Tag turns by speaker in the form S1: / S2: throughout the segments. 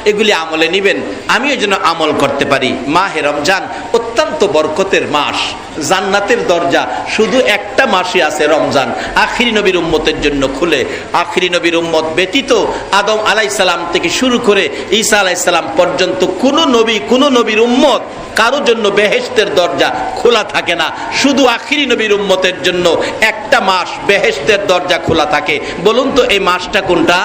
S1: এগুলি আমলে নিবেন, আমিও যেন আমল করতে পারি। মাহে রমজান অত্যন্ত বরকতের মাস, জান্নাতের দরজা শুধু একটা মাসই আছে, রমজান। আখিরি নবীর উম্মতের জন্য খুলে। আখিরি নবীর উম্মত ব্যতীত আদম আলাইহিস সালাম থেকে শুরু করে ঈসা আলাইহিস সালাম পর্যন্ত কোন নবীর উম্মত কারোর জন্য বেহেশতের দরজা খোলা থাকে না। শুধু আখিরি নবীর উম্মতের জন্য একটা মাস বেহেশতের দরজা খোলা থাকে। বলুন তো এই মাসটা কোনটা?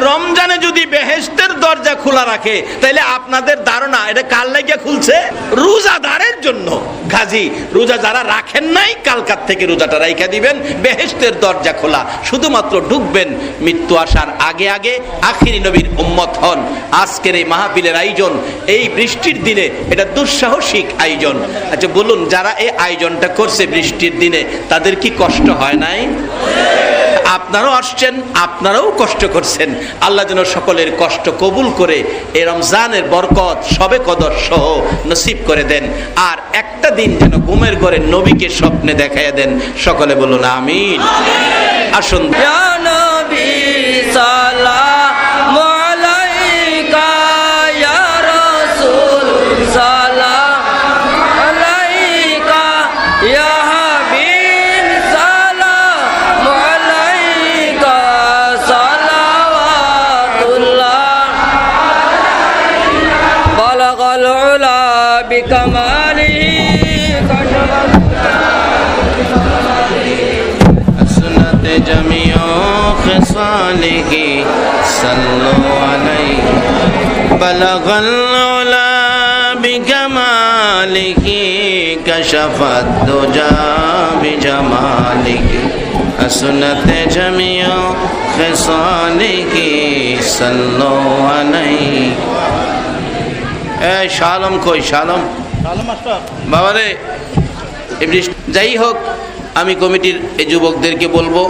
S1: রমজানে যদি বেহেশতের দরজা খোলা রাখে, তাহলে আপনাদের ধারণা এটা কার লাগিয়া খুলছে? রোজাদারের জন্য। গাজী রোজা যারা রাখেন নাই, কালকার থেকে রোজাটা রাইখা দিবেন, বেহেশতের দরজা খোলা। শুধুমাত্র ঢুকবেন মৃত্যু আসার আগে আগে, আখিরি নবীর উম্মত হন। আজকের এই মাহফিলের আয়োজন এই বৃষ্টির দিনে, এটা দুঃসাহসিক আয়োজন। আচ্ছা বলুন, যারা এই আয়োজনটা করছে বৃষ্টির দিনে, তাদের কি কষ্ট হয় নাই? আপনারাও আসছেন, আপনারাও কষ্ট করছেন। আল্লাহ যেন সকলের কষ্ট কবুল করে এই রমজানের বরকত সবে কদর সহ নসিব করে দেন। আর একটা দিন যেন ঘুমের ঘরে নবীকে স্বপ্নে দেখাইয়া দেন। সকলে বলুন আমিন। আসুন।
S2: ইয়া নবী সালাম আলাইকা, ইয়া রাসূল সালাম আলাইকা, ইয়া হাবিব সালাম আলাইকা, সালাওয়াতুল্লাহ বালাগাল উলা বিকামালিহি
S1: সুন্নাতে জামিউ খিসালিহি সাল্লু আলাইহি বালাগাল উলা বিকামালিহি কাশাফাত দুজা বিজামালিহি সুন্নাতে জামিউ খিসালিহি সাল্লু আলাইহি। শালম কই? শালম বাবারে, যাই হোক, আমি কমিটির এই যুবকদেরকে বলবো,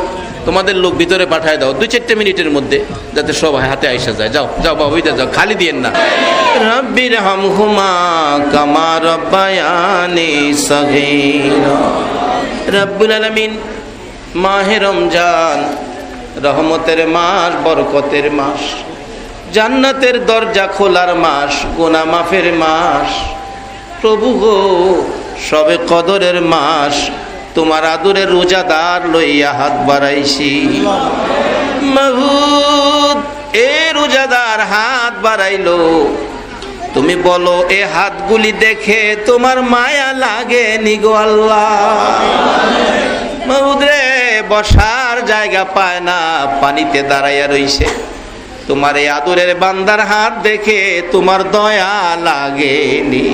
S1: তোমাদের লোক ভিতরে পাঠায় দাও 2-4 মিনিটের মধ্যে, যাতে সব হাতে আইসা যায়। যাও যাও বাবা, ওইটা যাও, খালি দিয়েন না। রব্বির হামহুমা কামা রব্বায়ানি সগীরা। রব্বুল আলামিন, মাহে রমজান রহমতের মাস, বরকতের মাস, জান্নাতের দরজা খোলার মাস, গুনাহ মাফের মাস। প্রভু গো, সবে কদরের মাস, তোমার আদরের রোজাদার লইয়া হাত বাড়াইছি। মাবুদ, এ রোজাদার হাত বাড়াইলো, তুমি বলো এ হাতগুলি দেখে তোমার মায়া লাগে নি গো আল্লাহ? মাবুদ রে, বসার জায়গা পায় না, পানিতে দাঁড়াইয়া রইছে। তোমার এই আদরের বান্দার হাত দেখে তোমার দয়া লাগেনি?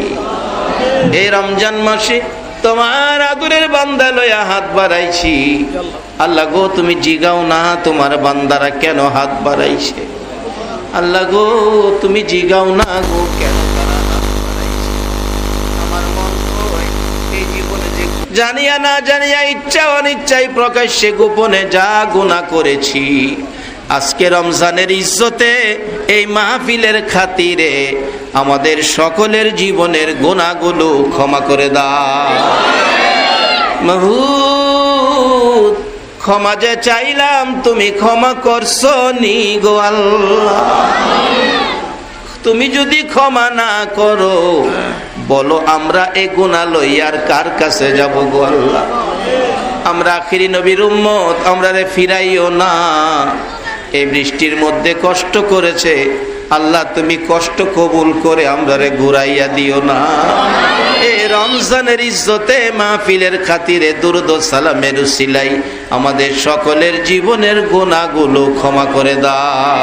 S1: এই রমজান মাসে তোমার আদরের বান্দা লইয়া হাত বাড়াইছি। আল্লাহ গো, তুমি জিগাও না তোমার বান্দারা কেন হাত বাড়াইছে? আল্লাহ গো, তুমি জিগাও না গো কেন তারা হাত বাড়াইছে? আমার মন এই জীবনে যে জানিয়া না জানিয়া, ইচ্ছা অনিচ্ছায়, প্রকাশ্যে গোপনে যা গুনাহ করেছি, আজকে রমজানের ইজ্জতে, এই মাহফিলের খাতিরে আমাদের সকলের জীবনের গুনাহগুলো ক্ষমা করে দাও। মাবুদ, ক্ষমা যে চাইলাম, তুমি ক্ষমা করছো নি গো আল্লাহ? তুমি যদি ক্ষমা না করো, বলো আমরা এ গুনাহ লইয়ার কার কাছে যাব গো আল্লাহ? আমরা আখিরি নবীর উম্মত, আমরা রে ফিরাইও না। এই বৃষ্টির মধ্যে কষ্ট করেছে আল্লাহ, তুমি কষ্ট কবুল করে আমরারে ঘুরাইয়া দিও না। এই রমজানের ইজ্জতে, মাহফিলের খাতিরে, দুরূদ ও সালামের উসিলাই আমাদের সকলের জীবনের গুনাহগুলো ক্ষমা করে দাও।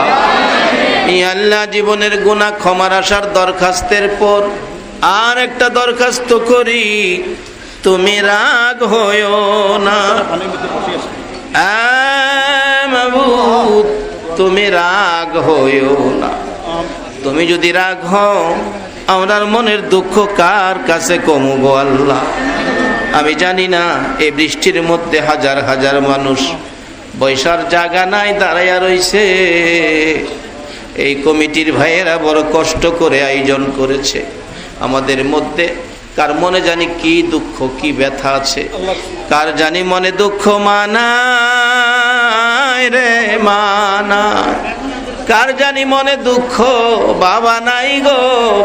S1: ইয়া আল্লাহ, জীবনের গুনাহ ক্ষমার আসার দরখাস্তের পর আর একটা দরখাস্ত করি, তুমি রাগ হইও না। মাবুদ, তুমি রাগ হইও না। তুমি যদি রাগ হও, আমার মনের দুঃখ কার কাছে কমু গো আল্লাহ? আমি জানি না, এই বৃষ্টির মধ্যে হাজার হাজার মানুষ বৈশার জায়গা নাই, দাঁড়াইয়া রইছে। এই কমিটির ভাইয়েরা বড় কষ্ট করে আয়োজন করেছে। আমাদের মধ্যে কার মনে জানি কি দুঃখ, কি ব্যথা আছে, কার জানি মনে দুঃখ মানায় রে মানায়। কার জানি মনে দুঃখ, বাবা নাই গো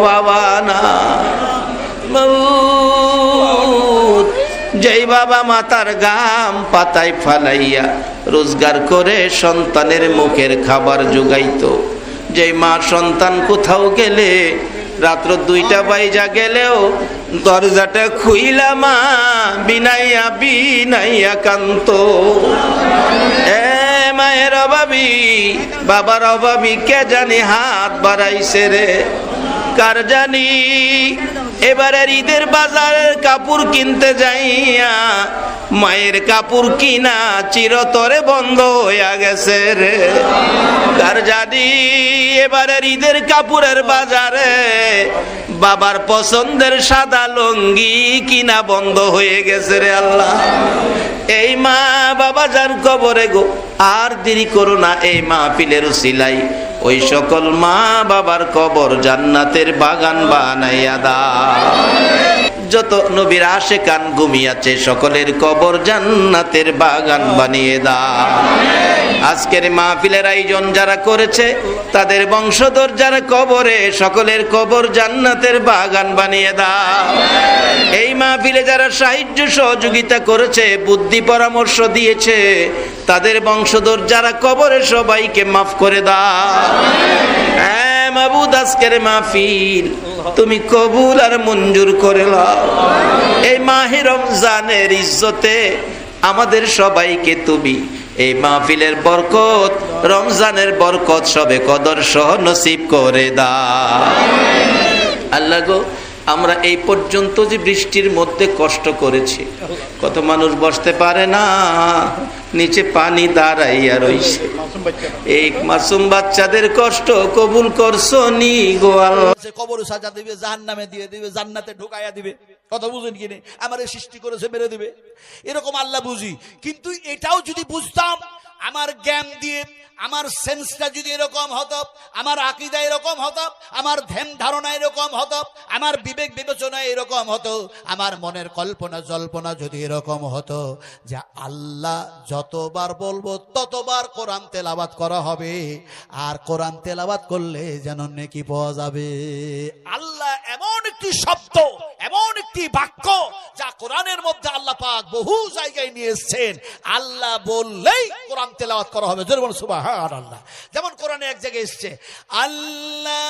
S1: বাবা না। মউত, যেই বাবা মাতার গাম পাতায় ফালাইয়া রোজগার করে সন্তানের মুখের খাবার জোগাইতো, যেই মা সন্তান কোথাও গেলে রাত্র 2টা বাইজা গেলেও দরজাটা খুইলা মা বিনাইয়া বিনাইয়া কান্ত। মায়ের অভাবী বাবার অভাবী কে জানি হাত বাড়াইছে রে, কার জানি এবারের ঈদের বাজারের কাপড় কিনতে যাইয়া মায়ের কাপড় কিনা চিরতরে বন্ধ হইয়া গেছে রে, কার জানি এবারের ঈদের কাপড়ের বাজারে বাবার পছন্দের সাদা লুঙ্গি কিনা বন্ধ হয়ে গেছে রে আল্লাহ। এই মা বাবা যার কবরে গো আর দেরি করো না, এই মাহফিলের উসিলাই ওই সকল মা বাবার কবর জান্নাতের বাগান বানাইয়া দাও। যত নবীর আশিকান ঘুমিয়েছে সকলের কবর জান্নাতের বাগান বানিয়ে দাও। আজকের মাহফিলের আয়োজন যারা করেছে তাদের বংশধর যারা কবরে সকলের কবর জান্নাতের বাগান বানিয়ে দাও। এই মাহফিলে যারা সাহায্য সহযোগিতা করেছে, বুদ্ধি পরামর্শ দিয়েছে, তাদের বংশধর যারা কবরে সবাইকে মাফ করে দাও। হ্যাঁ মাবুদ, আজকের মাহফিল তুমি কবুল আর মঞ্জুর করে নাও। এই মাহে রমজানের ইজ্জতে আমাদের সবাইকে তুমি এই মাহফিলের বরকত, রমজানের বরকত সবে কদর সহ নসিব করে দাও। আল্লাহ গো, আমরা এই পর্যন্ত যে বৃষ্টির মধ্যে কষ্ট করেছি, কত মানুষ বসতে পারে না, নিচে পানি দাঁড়াইয়া রইছে। এই মাসুম বাচ্চাদের কষ্ট কবুল করছো নি গো আল্লাহ।
S3: কবর সাজা দিবে, জাহান্নামে দিয়ে দিবে, জান্নাতে ঢুকাইয়া দিবে। কথা বুঝেন কিনে? আমারে সৃষ্টি করেছে মেরে দিবে, এরকম আল্লাহ বুঝি। কিন্তু এটাও যদি বুঝতাম, আমার জ্ঞান দিয়ে আমার সেন্সটা যদি এরকম হতো, আমার আকীদা এরকম হতো, আমার ধ্যান ধারণা এরকম হতো, আমার বিবেক বিবেচনা এরকম হতো, আমার মনের কল্পনা জল্পনা যদি এরকম হতো যে আল্লাহ যতবার বলবো ততবার কোরআন তেলাওয়াত করা হবে, আর কোরআন তেলাওয়াত করলে যেন নেকি পাওয়া যাবে। আল্লাহ এমন একটি শব্দ, এমন একটি বাক্য যা কোরআনের মধ্যে আল্লাহ পাক বহু জায়গায় নিয়ে এসেছেন, আল্লাহ বললেই কোরআন তেলাওয়াত করা হবে। জোরে বলুন সুবহানাল্লাহ। যেমন কোরআনে এক জায়গায় এসেছে, আল্লাহুল্লাযী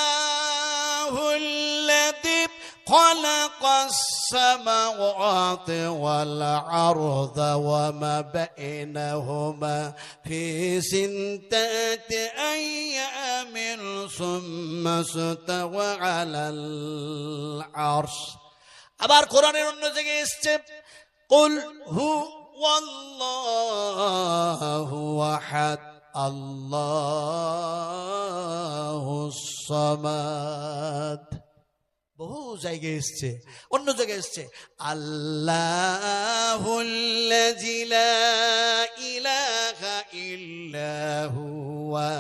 S3: খালাকাস সামাওয়াতি ওয়াল আরদা ওয়া মা বাইনাহুমা ফি সিত্তাতি আইয়ামিন সুম্মা ইসতাওয়া আলাল আরশ। আবার কোরআনের অন্য জায়গায় এসেছে, কুল হুয়াল্লাহু আহাদ আল্লাহুস সামাদ। বহু জায়গায় এসছে। অন্য জায়গায় এসছে, আল্লাহুল্লাযী লা ইলাহা ইল্লা হুয়া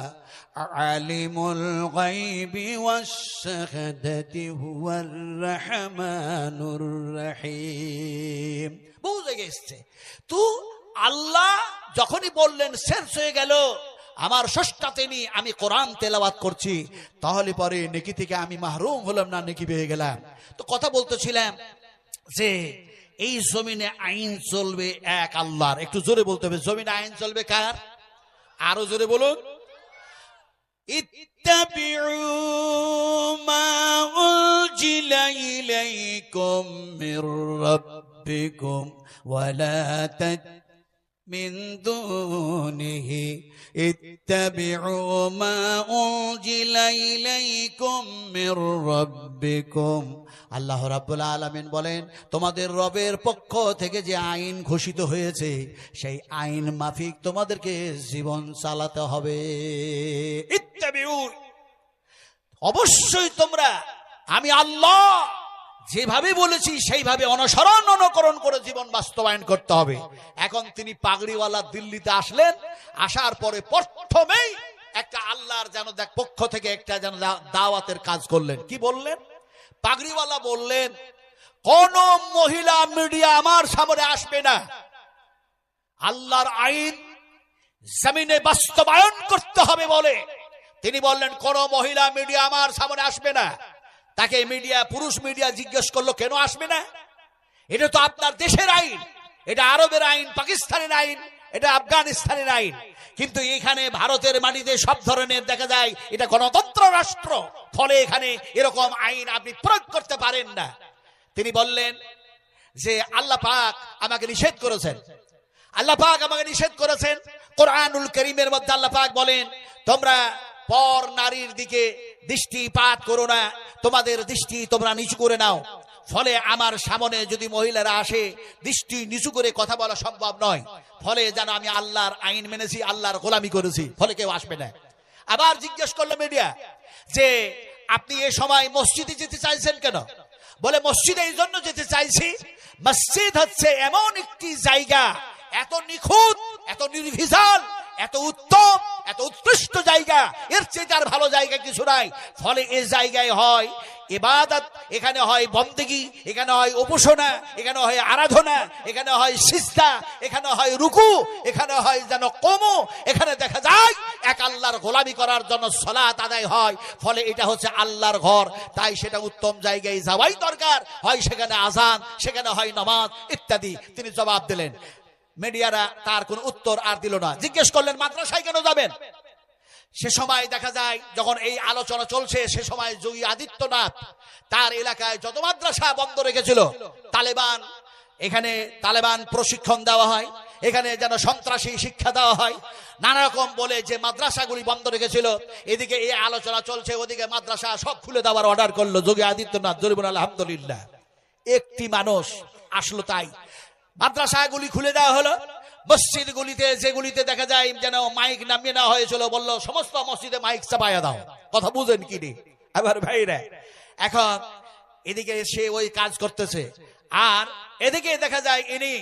S3: আলিমুল গায়বি ওয়াশ শাহাদাতি হুয়ার রহমানুর রহিম। বহু জায়গায় এসছে। তো আল্লাহ যখনই বললেন শেষ হয়ে গেল, আমার স্রষ্টা তিনি, আমি কোরআন তেলাওয়াত করছি, তাহলে পরে নেকি থেকে আমি মাহরুম হলাম না, নেকি পেয়ে গেলাম। তো কথা বলতেছিলাম যে এই জমিনে আইন চলবে এক আল্লাহর। একটু জোরে বলতে হবে, জমিনে আইন চলবে কার? আরো জোরে বলুন। ইত্তাবিউ মা উনজিলা ইলাইকুম মির রাব্বিকুম ওয়া লা মিন দুনিহি ইত্তাবিউ মা উনজিলা ইলাইকুম মির রাব্বিকুম। আল্লাহ রাব্বুল আলামিন বলেন, তোমাদের রবের পক্ষ থেকে যে আইন ঘোষিত হয়েছে সেই আইন মাফিক তোমাদেরকে জীবন চালাতে হবে। ইত্তাবিউ, অবশ্যই তোমরা আমি আল্লাহ যেভাবে বলেছি সেইভাবে অনুসরণ অনুকরণ করে জীবন বাস্তবায়ন করতে হবে। এখন তিনি পাগড়িওয়ালা দিল্লিতে আসলেন, আসার পরে প্রথমেই একটা আল্লাহর যেন পক্ষ থেকে একটা যেন দাওয়াতের কাজ করলেন। কি বললেন? পাগড়িওয়ালা বললেন, কোন মহিলা মিডিয়া আমার সামনে আসবে না, আল্লাহর আইন জমিনে বাস্তবায়ন করতে হবে বলে তিনি বললেন কোন মহিলা মিডিয়া আমার সামনে আসবে না। তাকে মিডিয়া, পুরুষ মিডিয়া জিজ্ঞেস করলো কেন আসবে না? এটা তো আপনার দেশের আইন, এটা আরবের আইন, পাকিস্তানের আইন, এটা আফগানিস্তানের আইন, কিন্তু এখানে ভারতের মাটিতে সব ধরনের দেখা যায় এটা গণতন্ত্র রাষ্ট্র, ফলে এখানে এরকম আইন আপনি প্রয়োগ করতে পারেন না। তিনি বললেন যে আল্লাহ পাক আমাকে নিষেধ করেছেন, আল্লাহ পাক আমাকে নিষেধ করেছেন। কোরআনুল কারীমের মধ্যে আল্লাহ পাক বলেন তোমরা পর নারীর দিকে দৃষ্টিপাত করো না, তোমাদের দৃষ্টি তোমরা নিচু করে নাও। ফলে আমার সামনে যদি মহিলারা আসে, দৃষ্টি নিচু করে কথা বলা সম্ভব নয়, ফলে যেন আমি আল্লাহর আইন মেনেছি, আল্লাহর গোলামি করেছি, ফলে কেউ আসবে না। আবার জিজ্ঞেস করলো মিডিয়া যে আপনি এই সময় মসজিদে যেতে চাইছেন কেন? বলে মসজিদে এই জন্য যেতে চাইছি, মসজিদ হচ্ছে এমন একটি জায়গা, এত নিখুঁত, এত নির্ভেজাল, এত উত্তম, এত উৎকৃষ্ট জায়গা, এর চেয়ে আর ভালো জায়গা কিছু নাই। ফলে এই জায়গায় হয় ইবাদত, এখানে হয় বন্দেগী, এখানে হয় উপাসনা, এখানে হয় আরাধনা, এখানে হয় সিজদা, এখানে হয় রুকু, এখানে হয় যেন কমু, এখানে দেখা যায় এক আল্লাহর গোলামি করার জন্য সালাত আদায় হয়। ফলে এটা হচ্ছে আল্লাহর ঘর, তাই সেটা উত্তম জায়গায় যাওয়াই দরকার। হয় সেখানে আজান, সেখানে হয় নামাজ ইত্যাদি। তিনি জবাব দিলেন। মিডিয়ারা তার কোন উত্তর আর দিল না। জিজ্ঞেস করলেন মাদ্রাসায় কেন যাবেন? সে সময় দেখা যায় যখন এই আলোচনা চলছে, সে সময় যোগী আদিত্যনাথ তার এলাকায় যত মাদ্রাসা বন্ধ রেখেছিল, তালেবান প্রশিক্ষণ দেওয়া হয়, এখানে যেন সন্ত্রাসী শিক্ষা দেওয়া হয়, নানা রকম বলে যে মাদ্রাসাগুলি বন্ধ রেখেছিল, এদিকে এই আলোচনা চলছে, ওদিকে মাদ্রাসা সব খুলে দেওয়ার অর্ডার করলো যোগী আদিত্যনাথ। জরিবুল আলহামদুলিল্লাহ, একটি মানুষ আসলো, তাই মাদ্রাসাগুলি খুলে দেওয়া হলো। মসজিদগুলিতে যেগুলিতে দেখা যায় যেন মাইক নামিয়ে নেওয়া হয়েছিল, বললো সমস্ত মসজিদে মাইক চাপাইয়া দাও। কথা বুঝেন কি নে? আবার ভাইরা, এখন এদিকে সে ওই কাজ করতেছে, আর এদিকে দেখা যায় ইনি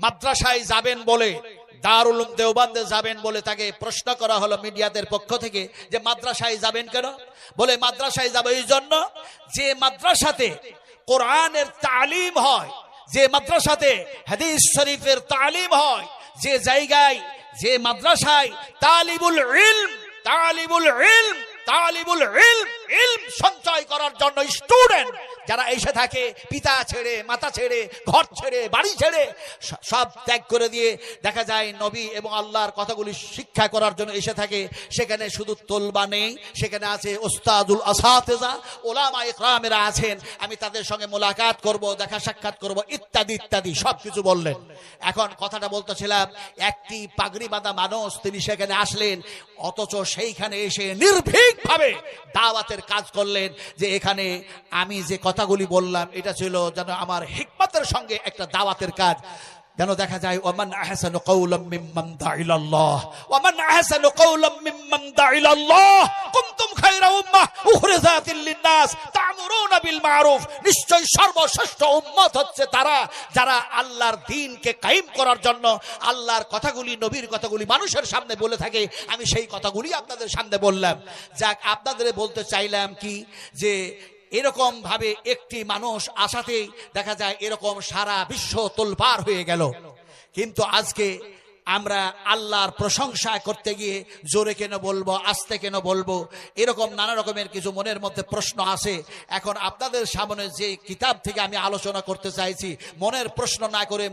S3: মাদ্রাসায় যাবেন বলে, দারুল উলুম দেওবন্দে যাবেন বলে তাকে প্রশ্ন করা হলো মিডিয়াদের পক্ষ থেকে যে মাদ্রাসায় যাবেন কেন? বলে মাদ্রাসায় যাবে এই জন্য যে মাদ্রাসাতে কোরআনের তালিম হয়, যে মাদ্রাসাতে হাদিস শরীফের তালিম হয়, যে জায়গায়, যে মাদ্রাসায় তালিবুল ইলম সঞ্চয় করার জন্য স্টুডেন্ট যারা এসে থাকে, পিতা ছেড়ে, মাতা ছেড়ে, ঘর ছেড়ে, বাড়ি ছেড়ে সব ত্যাগ করে দিয়ে দেখা যায় নবী এবং আল্লাহর কথাগুলি শিক্ষা করার জন্য এসে থাকে, সেখানে শুধু তলবা নেই, সেখানে আছে ওস্তাদুল আসাতেজা, ওলামা ইকরামেরা আছেন, আমি তাদের সঙ্গে মোলাকাত করব, দেখা সাক্ষাৎ করব ইত্যাদি ইত্যাদি সবকিছু বললেন। এখন কথাটা বলতেছিলাম, একটি পাগড়ি বাঁধা মানুষ তিনি সেখানে আসলেন, অথচ সেইখানে এসে নির্ভীকভাবে দাওয়াতের কাজ করলেন যে এখানে আমি যে কথাগুলি বললাম এটা ছিল যেন আমার হিকমতের সঙ্গে একটা দাওয়াতের কাজ। যেন দেখা যায় ওমান আহসানু কাওলাম মিম্মান দা ইলাল্লাহ, ওমান আহসানু কাওলাম মিম্মান দা ইলাল্লাহ, কুনতুম খায়রা উম্মাহ উখরিজাতিল লিন্নাস তা'মুরুনা বিল মারুফ। নিশ্চয় সর্বশ্রেষ্ঠ উম্মত হচ্ছে তারা যারা আল্লাহর দ্বীনকে কায়েম করার জন্য আল্লাহর কথাগুলি, নবীর কথাগুলি মানুষের সামনে বলে থাকে। আমি সেই কথাগুলি আপনাদের সামনে বললাম। যাক, আপনাদের বলতে চাইলাম কি যে এরকম ভাবে একটি মানুষ আসাতেই দেখা যায় এরকম সারা বিশ্ব তোলপাড় হয়ে গেল। কিন্তু আজকে আমরা আল্লাহর প্রশংসা করতে গিয়ে জোরে কেন বলবো, আস্তে কেন বলবো, এরকম নানা রকমের কিছু মনের মধ্যে প্রশ্ন আসে। এখন আপনাদের সামনে যে কিতাব থেকে আমি আলোচনা করতে চাইছি, মনের প্রশ্ন না করে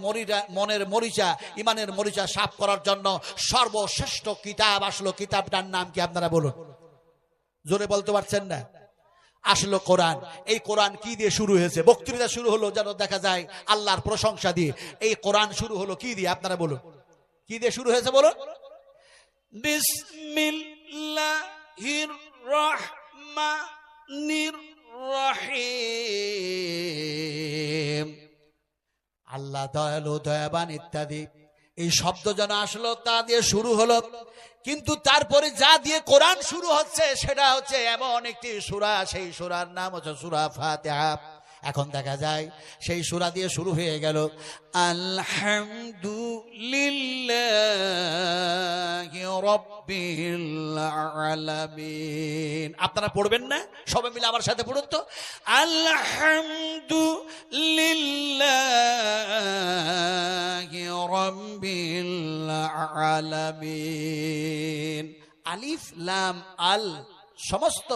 S3: মনের মরিচা, ইমানের মরিচা সাফ করার জন্য সর্বশ্রেষ্ঠ কিতাব আসলো। কিতাবটার নাম কি আপনারা বলুন? জোরে বলতে পারছেন না? আসলো কোরআন। এই কোরআন কি দিয়ে শুরু হয়েছে? বক্তৃতা শুরু হলো যেন দেখা যায় আল্লাহর প্রশংসা দিয়ে। এই কোরআন শুরু হলো কি দিয়ে? আপনারা বলুন, কি দিয়ে শুরু হয়েছে বলুন? বিসমিল্লাহির রহমানির রহিম। আল্লাহ দয়ালু, দয়াবান ইত্যাদি এই শব্দ যেন আসলো, তা দিয়ে শুরু হলো। কিন্তু তারপরে যা দিয়ে কোরআন শুরু হচ্ছে সেটা হচ্ছে এমন একটি সূরা, সেই সূরার নাম হচ্ছে সূরা ফাতিহা। এখন দেখা যায় সেই সূরা দিয়ে শুরু হয়ে গেল আলহামদুলিল্লাহি রাব্বিল আলামিন। আপনারা পড়বেন না? সবাই মিলে আমার সাথে পড়ুন তো, আলহামদুলিল্লাহি রাব্বিল আলামিন। আলিফ লাম আল সমস্ত,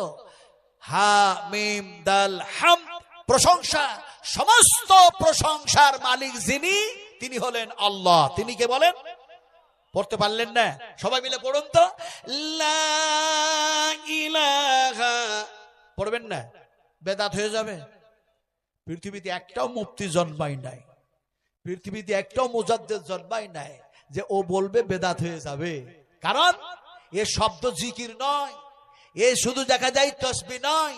S3: হা মিম দাল হাম প্রশংসা, সমস্ত প্রশংসার মালিক যিনি, তিনি হলেন আল্লাহ। তিনি কে বলেন? পড়তে পারলেন না? সবাই মিলে পড়ুন তো, লা ইলাহা। পড়বেন না? বেদাত হয়ে যাবে। পৃথিবীতে একটাও মুফতি জন্মাই নাই, পৃথিবীতে একটাও মুজাদ্দিদ জন্মাই নাই যে ও বলবে বেদাত হয়ে যাবে। কারণ এ শব্দ জিকির নয়, এ শুধু দেখা যায় তসবিহ নয়,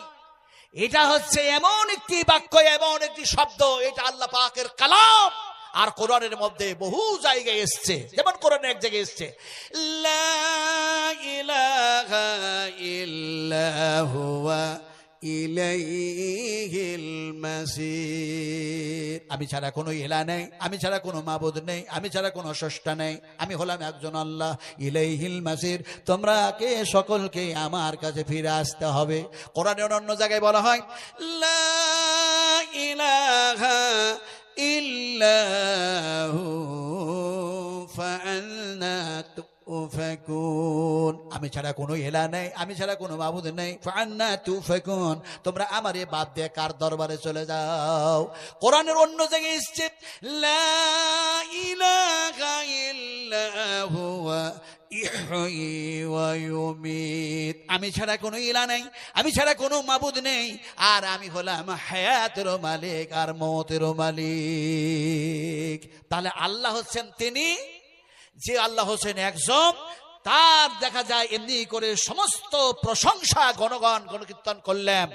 S3: এটা হচ্ছে এমন একটি বাক্য, এমন একটি শব্দ, এটা আল্লাহ পাকের কালাম। আর কোরআনের মধ্যে বহু জায়গায় এসছে, যেমন কোরআনে এক জায়গায় এসছে, লা ইলাহা ইল্লা হুয়া ইলাইহিল মাসির। আমি ছাড়া কোনো ইলাহ নেই, আমি ছাড়া কোনো মাবুদ নেই, আমি ছাড়া কোনো স্রষ্টা নেই, আমি হলাম একজন আল্লাহ। ইলাইহিল মাসির, তোমরাকে সকলকে আমার কাছে ফিরে আসতে হবে। কোরআনের অন্য জায়গায় বলা হয়, লা ইলাহা ইল্লাহু ফাআন্না তুফাকুন। আমি ছাড়া কোনো ইলাহ নেই, আমি ছাড়া কোনো মাবুদ নেই, ফাআন্না তুফাকুন, তোমরা আমারে বাদ দিয়ে কার দরবারে চলে যাও। কোরআনের অন্য জায়গায় এসেছে, লা ইলাহা ইল্লাহু ইহয়ী ওয়া ইউমীত। আমি ছাড়া কোনো ইলাহ নেই, আমি ছাড়া কোনো মাবুদ নেই, আর আমি হলাম হায়াতের মালিক আর মওতেরও মালিক। তাহলে আল্লাহ হচ্ছেন তিনি, যে আল্লাহ হোসেন একজন, তার দেখা যায় এমনি করে সমস্ত প্রশংসা গণগান গণকীর্তন করলেন।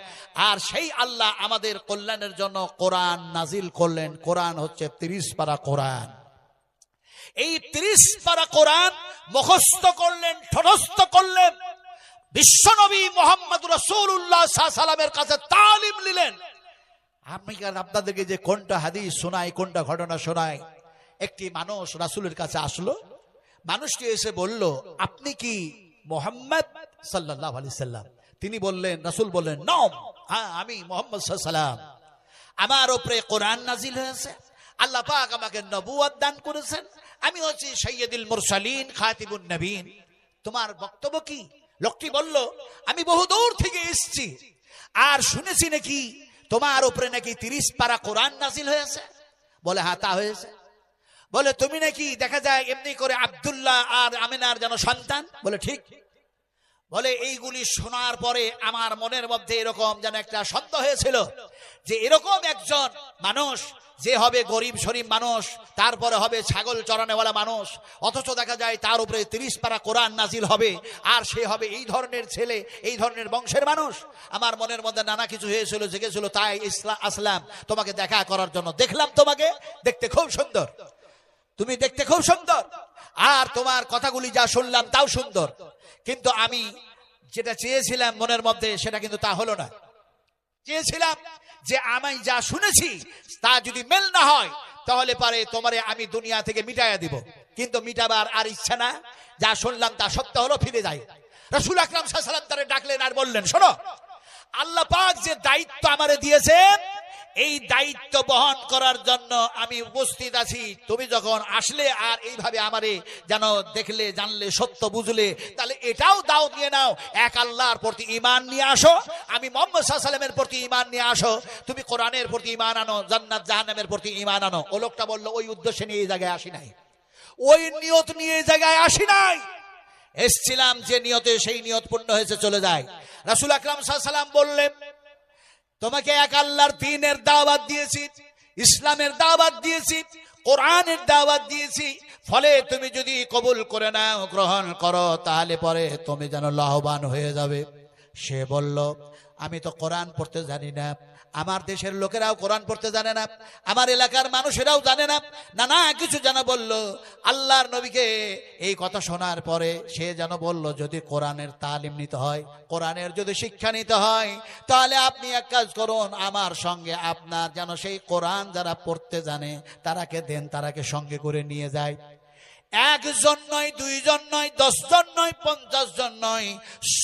S3: আর সেই আল্লাহ আমাদের কল্যাণের জন্য কোরআন নাজিল করলেন। কোরআন হচ্ছে 30 পারা কোরআন। এই 30 পারা কোরআন মুখস্থ করলেন, ঠোঁটস্থ করলেন, বিশ্বনবী মুহাম্মদ রাসূলুল্লাহ সাল্লাল্লাহু আলাইহি ওয়াসাল্লামের কাছে তালিম নিলেন। আমি আপনাদেরকে যে কোনটা হাদিস শোনাই, কোনটা ঘটনা শোনাই, একটি মানুষ রাসূলের কাছে আসলো। মানুষটি এসে বলল, আপনি কি মুহাম্মদ সাল্লাল্লাহু আলাইহি সাল্লাম? তিনি বললেন, রাসূল বললেন, নাম, হ্যাঁ আমি মুহাম্মদ সাল্লাল্লাহু আলাইহি সাল্লাম। আমার উপরে কোরআন নাজিল হয়েছে, আল্লাহ পাক আমাকে নবুয়ত দান করেছেন, আমি হচ্ছি সাইয়্যিদুল মুরসালিন খাতিবুন নবীন। তোমার বক্তব্য কি? লোকটি বলল, আমি বহু দূর থেকে এসেছি, আর শুনেছি নাকি তোমার উপরে নাকি 30 পারা কোরআন নাজিল হয়েছে। বলে, হ্যাঁ তা হয়েছে। বলে, তুমি নাকি দেখা যায় এমনি করে আব্দুল্লাহ আর আমিনার যেন সন্তান। বলে, ঠিক। বলে, এইগুলি শোনার পরে আমার মনের মধ্যে এরকম যেন একটা সন্দেহ হয়েছিল যে এরকম একজন মানুষ যে হবে গরিব শরীফ মানুষ, তারপরে হবে ছাগল চরানোওয়ালা মানুষ, অথচ দেখা যায় তার উপরে 30 পারা কোরআন নাজিল হবে, আর সে হবে এই ধরনের ছেলে, এই ধরনের বংশের মানুষ। আমার মনের মধ্যে নানা কিছু হয়েছিল, জেগেছিল, তাই আসলাম তোমাকে দেখা করার জন্য। দেখলাম তোমাকে, দেখতে খুব সুন্দর, তুমি দেখতে খুব সুন্দর, আর তোমার কথাগুলি যা শুনলাম তাও সুন্দর, কিন্তু আমি যেটা চেয়েছিলাম মনের মধ্যে সেটা কিন্তু তা হলো না। চেয়েছিলাম যে আমি যা শুনেছি তা যদি মেল না হয় তাহলে পারে তোমারে আমি দুনিয়া থেকে মিটাইয়া দিব, কিন্তু মিটাবার আর ইচ্ছা না। যা শুনলাম তা সত্য হলো, ফিরে যাই। রাসূল আকরাম সাল্লাল্লাহু আলাইহি ওয়াসাল্লাম তারে ডাকলেন আর বললেন, শোনো, আল্লাহ পাক যে দায়িত্ব আমারে দিয়েছেন, এই দায়িত্ব বহন করার জন্য আমি উপস্থিত আছি। তুমি যখন আসলে আর এইভাবে আমারে যেন দেখলে, জানলে, সত্য বুঝলে, তাহলে এটাও দাও নিয়ে নাও, এক আল্লাহর প্রতি ঈমান নিয়ে আসো, আমি মুহাম্মদ সাল্লাল্লাহু আলাইহি ওয়াসাল্লামের প্রতি ঈমান নিয়ে আসো, তুমি কোরআনের প্রতি ঈমান আনো, জান্নাত জাহান্নামের প্রতি ঈমান আনো। ও লোকটা বলল, ওই উদ্দেশ্যে নিয়ে এই জায়গায় আসি নাই, ওই নিয়ত নিয়ে এই জায়গায় আসি নাই, এসছিলাম যে নিয়তে, সেই নিয়ত পূর্ণ হয়েছে, চলে যায়। রাসূল আকরাম সাল্লাল্লাহু আলাইহি ওয়াসাল্লাম বললেন, তোমাকে এক আল্লাহর দ্বীনের দাওয়াত দিয়েছি, ইসলামের দাওয়াত দিয়েছি, কোরআনের দাওয়াত দিয়েছি, ফলে তুমি যদি কবুল করে নাও, গ্রহণ করো, তাহলে পরে তুমি যেন লাভবান হয়ে যাবে। সে বলল, আমি তো কোরআন পড়তে জানি না, আমার দেশের লোকেরাও কোরআন পড়তে জানে না, আমার এলাকার মানুষেরাও জানে না, নানা কিছু যেন বলল। আল্লাহর নবীকে এই কথা শোনার পরে সে যেন বলল, যদি কোরআনের তালিম নিতে হয়, কোরআনের যদি শিক্ষা নিতে হয়, তাহলে আপনি এক কাজ করুন, আমার সঙ্গে আপনার যেন সেই কোরআন যারা পড়তে জানে তারাকে দেন, তারাকে সঙ্গে করে নিয়ে যায়। 1 জন নয়, 2 জন নয়, 10 জন নয়, 50 জন নয়,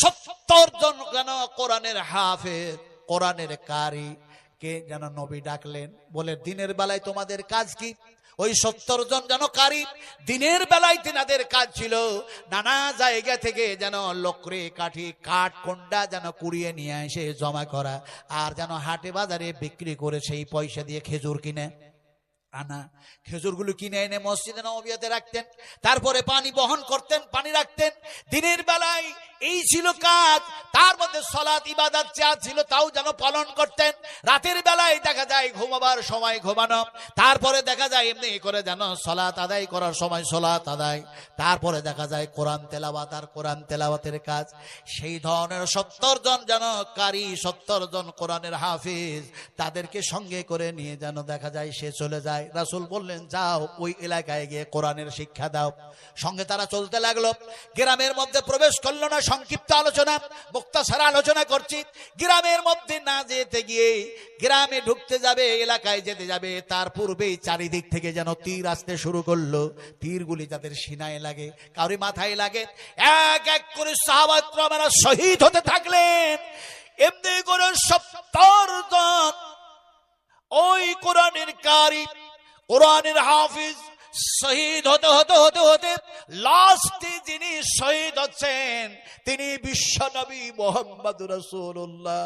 S3: 70 জন কেন কোরআনের হাফেজ, কোরআনের কারি, কে যেন নবী ডাকলেন, বলে দিনের বেলায় তোমাদের কাজ কি? ওই 70 জন যেন কারি, দিনের বেলায় তিনাদের কাজ ছিল নানা জায়গা থেকে যেন লকড়ে কাঠি কাঠ কোন্ডা যেন কুড়িয়ে নিয়ে এসে জমা করা, আর যেন হাটে বাজারে বিক্রি করে সেই পয়সা দিয়ে খেজুর কিনে আনা, খেজুরগুলো কিনে এনে মসজিদে নববিয়াতে রাখতেন, তারপরে পানি বহন করতেন, পানি রাখতেন। দিনের বেলায় এই ছিল কাজ, তার মধ্যে সালাত ইবাদত যা ছিল তাও যেন পালন করতেন। রাতের বেলায় দেখা যায় ঘুমাবার সময় ঘুমানো, তারপরে দেখা যায় এমনি করে যেন সালাত আদায় করার সময় সালাত আদায়, তারপরে দেখা যায় কোরআন তেলাওয়াত আর কোরআন তেলাওয়াতের কাজ। সেই ধরনের 70 জন যেন কারি, 70 জন কোরআনের হাফিজ, তাদেরকে সঙ্গে করে নিয়ে যেন দেখা যায় সে চলে যায়। রাসূল বললেন যাও ওই এলাকায় গিয়ে কোরআনের শিক্ষা দাও। সঙ্গে তারা চলতে লাগলো। গ্রামের মধ্যে প্রবেশ করলো না, সংক্ষিপ্ত আলোচনা, মুক্তাসার আলোচনা করছি। গ্রামের মধ্যে না যেতে গিয়ে গ্রামে ঢুকতে যাবে, এলাকায় যেতে যাবে, তার পূর্বেই চারিদিক থেকে যেন তীর আসতে শুরু করলো। তীরগুলি যাদের সিনায় লাগে, কারো মাথায় লাগে, এক এক করে সাহাবায়ে কেরামেরা শহীদ হতে থাকলেন। এমনি করে 70 জন ওই কোরআনের কারি, কোরআনের হাফিজ শহীদ হতে হতে হতে হতে লাস্টে যিনি শহীদ হচ্ছেন তিনি বিশ্ব নবী মুহাম্মদুর রাসূলুল্লাহ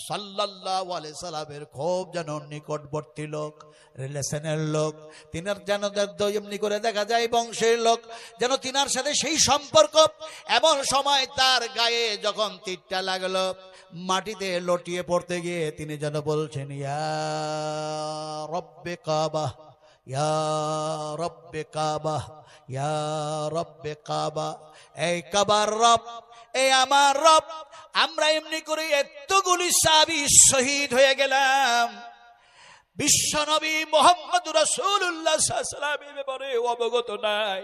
S3: সাল্লাল্লাহু আলাইহি সাল্লামের খুব যেন নিকটবর্তী লোক, রিলেশনের লোক, তিনার যেন এমনি করে দেখা যায় বংশের লোক, যেন তিনার সাথে সেই সম্পর্ক। এমন সময় তার গায়ে যখন তীরটা লাগলো, মাটিতে লটিয়ে পড়তে গিয়ে তিনি যেন বলছেন ইয়া রব্বে কাবা, ইয়া রব্বে কাবা, ইয়া রব্বে কাবা, এই কাবার রব, এই আমার রব। আমরা এমনি করে এতগুলি সাহাবী শহীদ হয়ে গেলাম, বিশ্ব নবী মুহাম্মদুর রাসূলুল্লাহ সাল্লাল্লাহু আলাইহি ওয়াসাল্লামের ব্যাপারে অবগত নাই,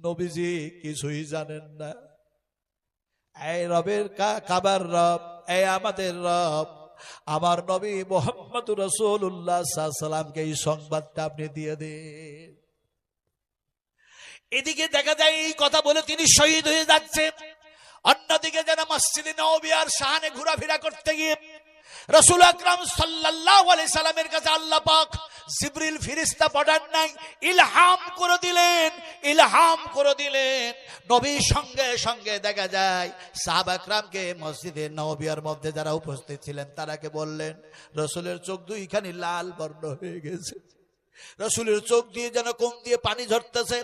S3: নবীজি কিছুই জানেন না। এই রবের কাবার রব, এই আমাদের রব, আমার নবী মুহাম্মদুর রাসূলুল্লাহ সাল্লাল্লাহু আলাইহি ওয়াসাল্লামকে এই সংবাদটা আপনি দিয়ে দিন। এদিকে দেখা যায় এই কথা বলে তিনি শহীদ হয়ে যাচ্ছেন, অন্যদিকে যেন মসজিদে নববী আর শাহানে ঘোরাফেরা করতে গিয়ে রাসূল আকরাম সাল্লাল্লাহু আলাইহি সাল্লামের কাছে আল্লাহ পাক জিবরিল ফেরেশতা পাঠান নাই, ইলহাম করে দিলেন, ইলহাম করে দিলেন। নবীর সঙ্গে সঙ্গে দেখা যায় সাহাবা کرامকে মসজিদে নববীর মধ্যে যারা উপস্থিত ছিলেন তারাকে বললেন, রাসূলের চোখ দুইখানি লাল বর্ণ হয়ে গেছে, রাসূলের চোখ দিয়ে যেন কোন দিয়ে পানি ঝরতেছে।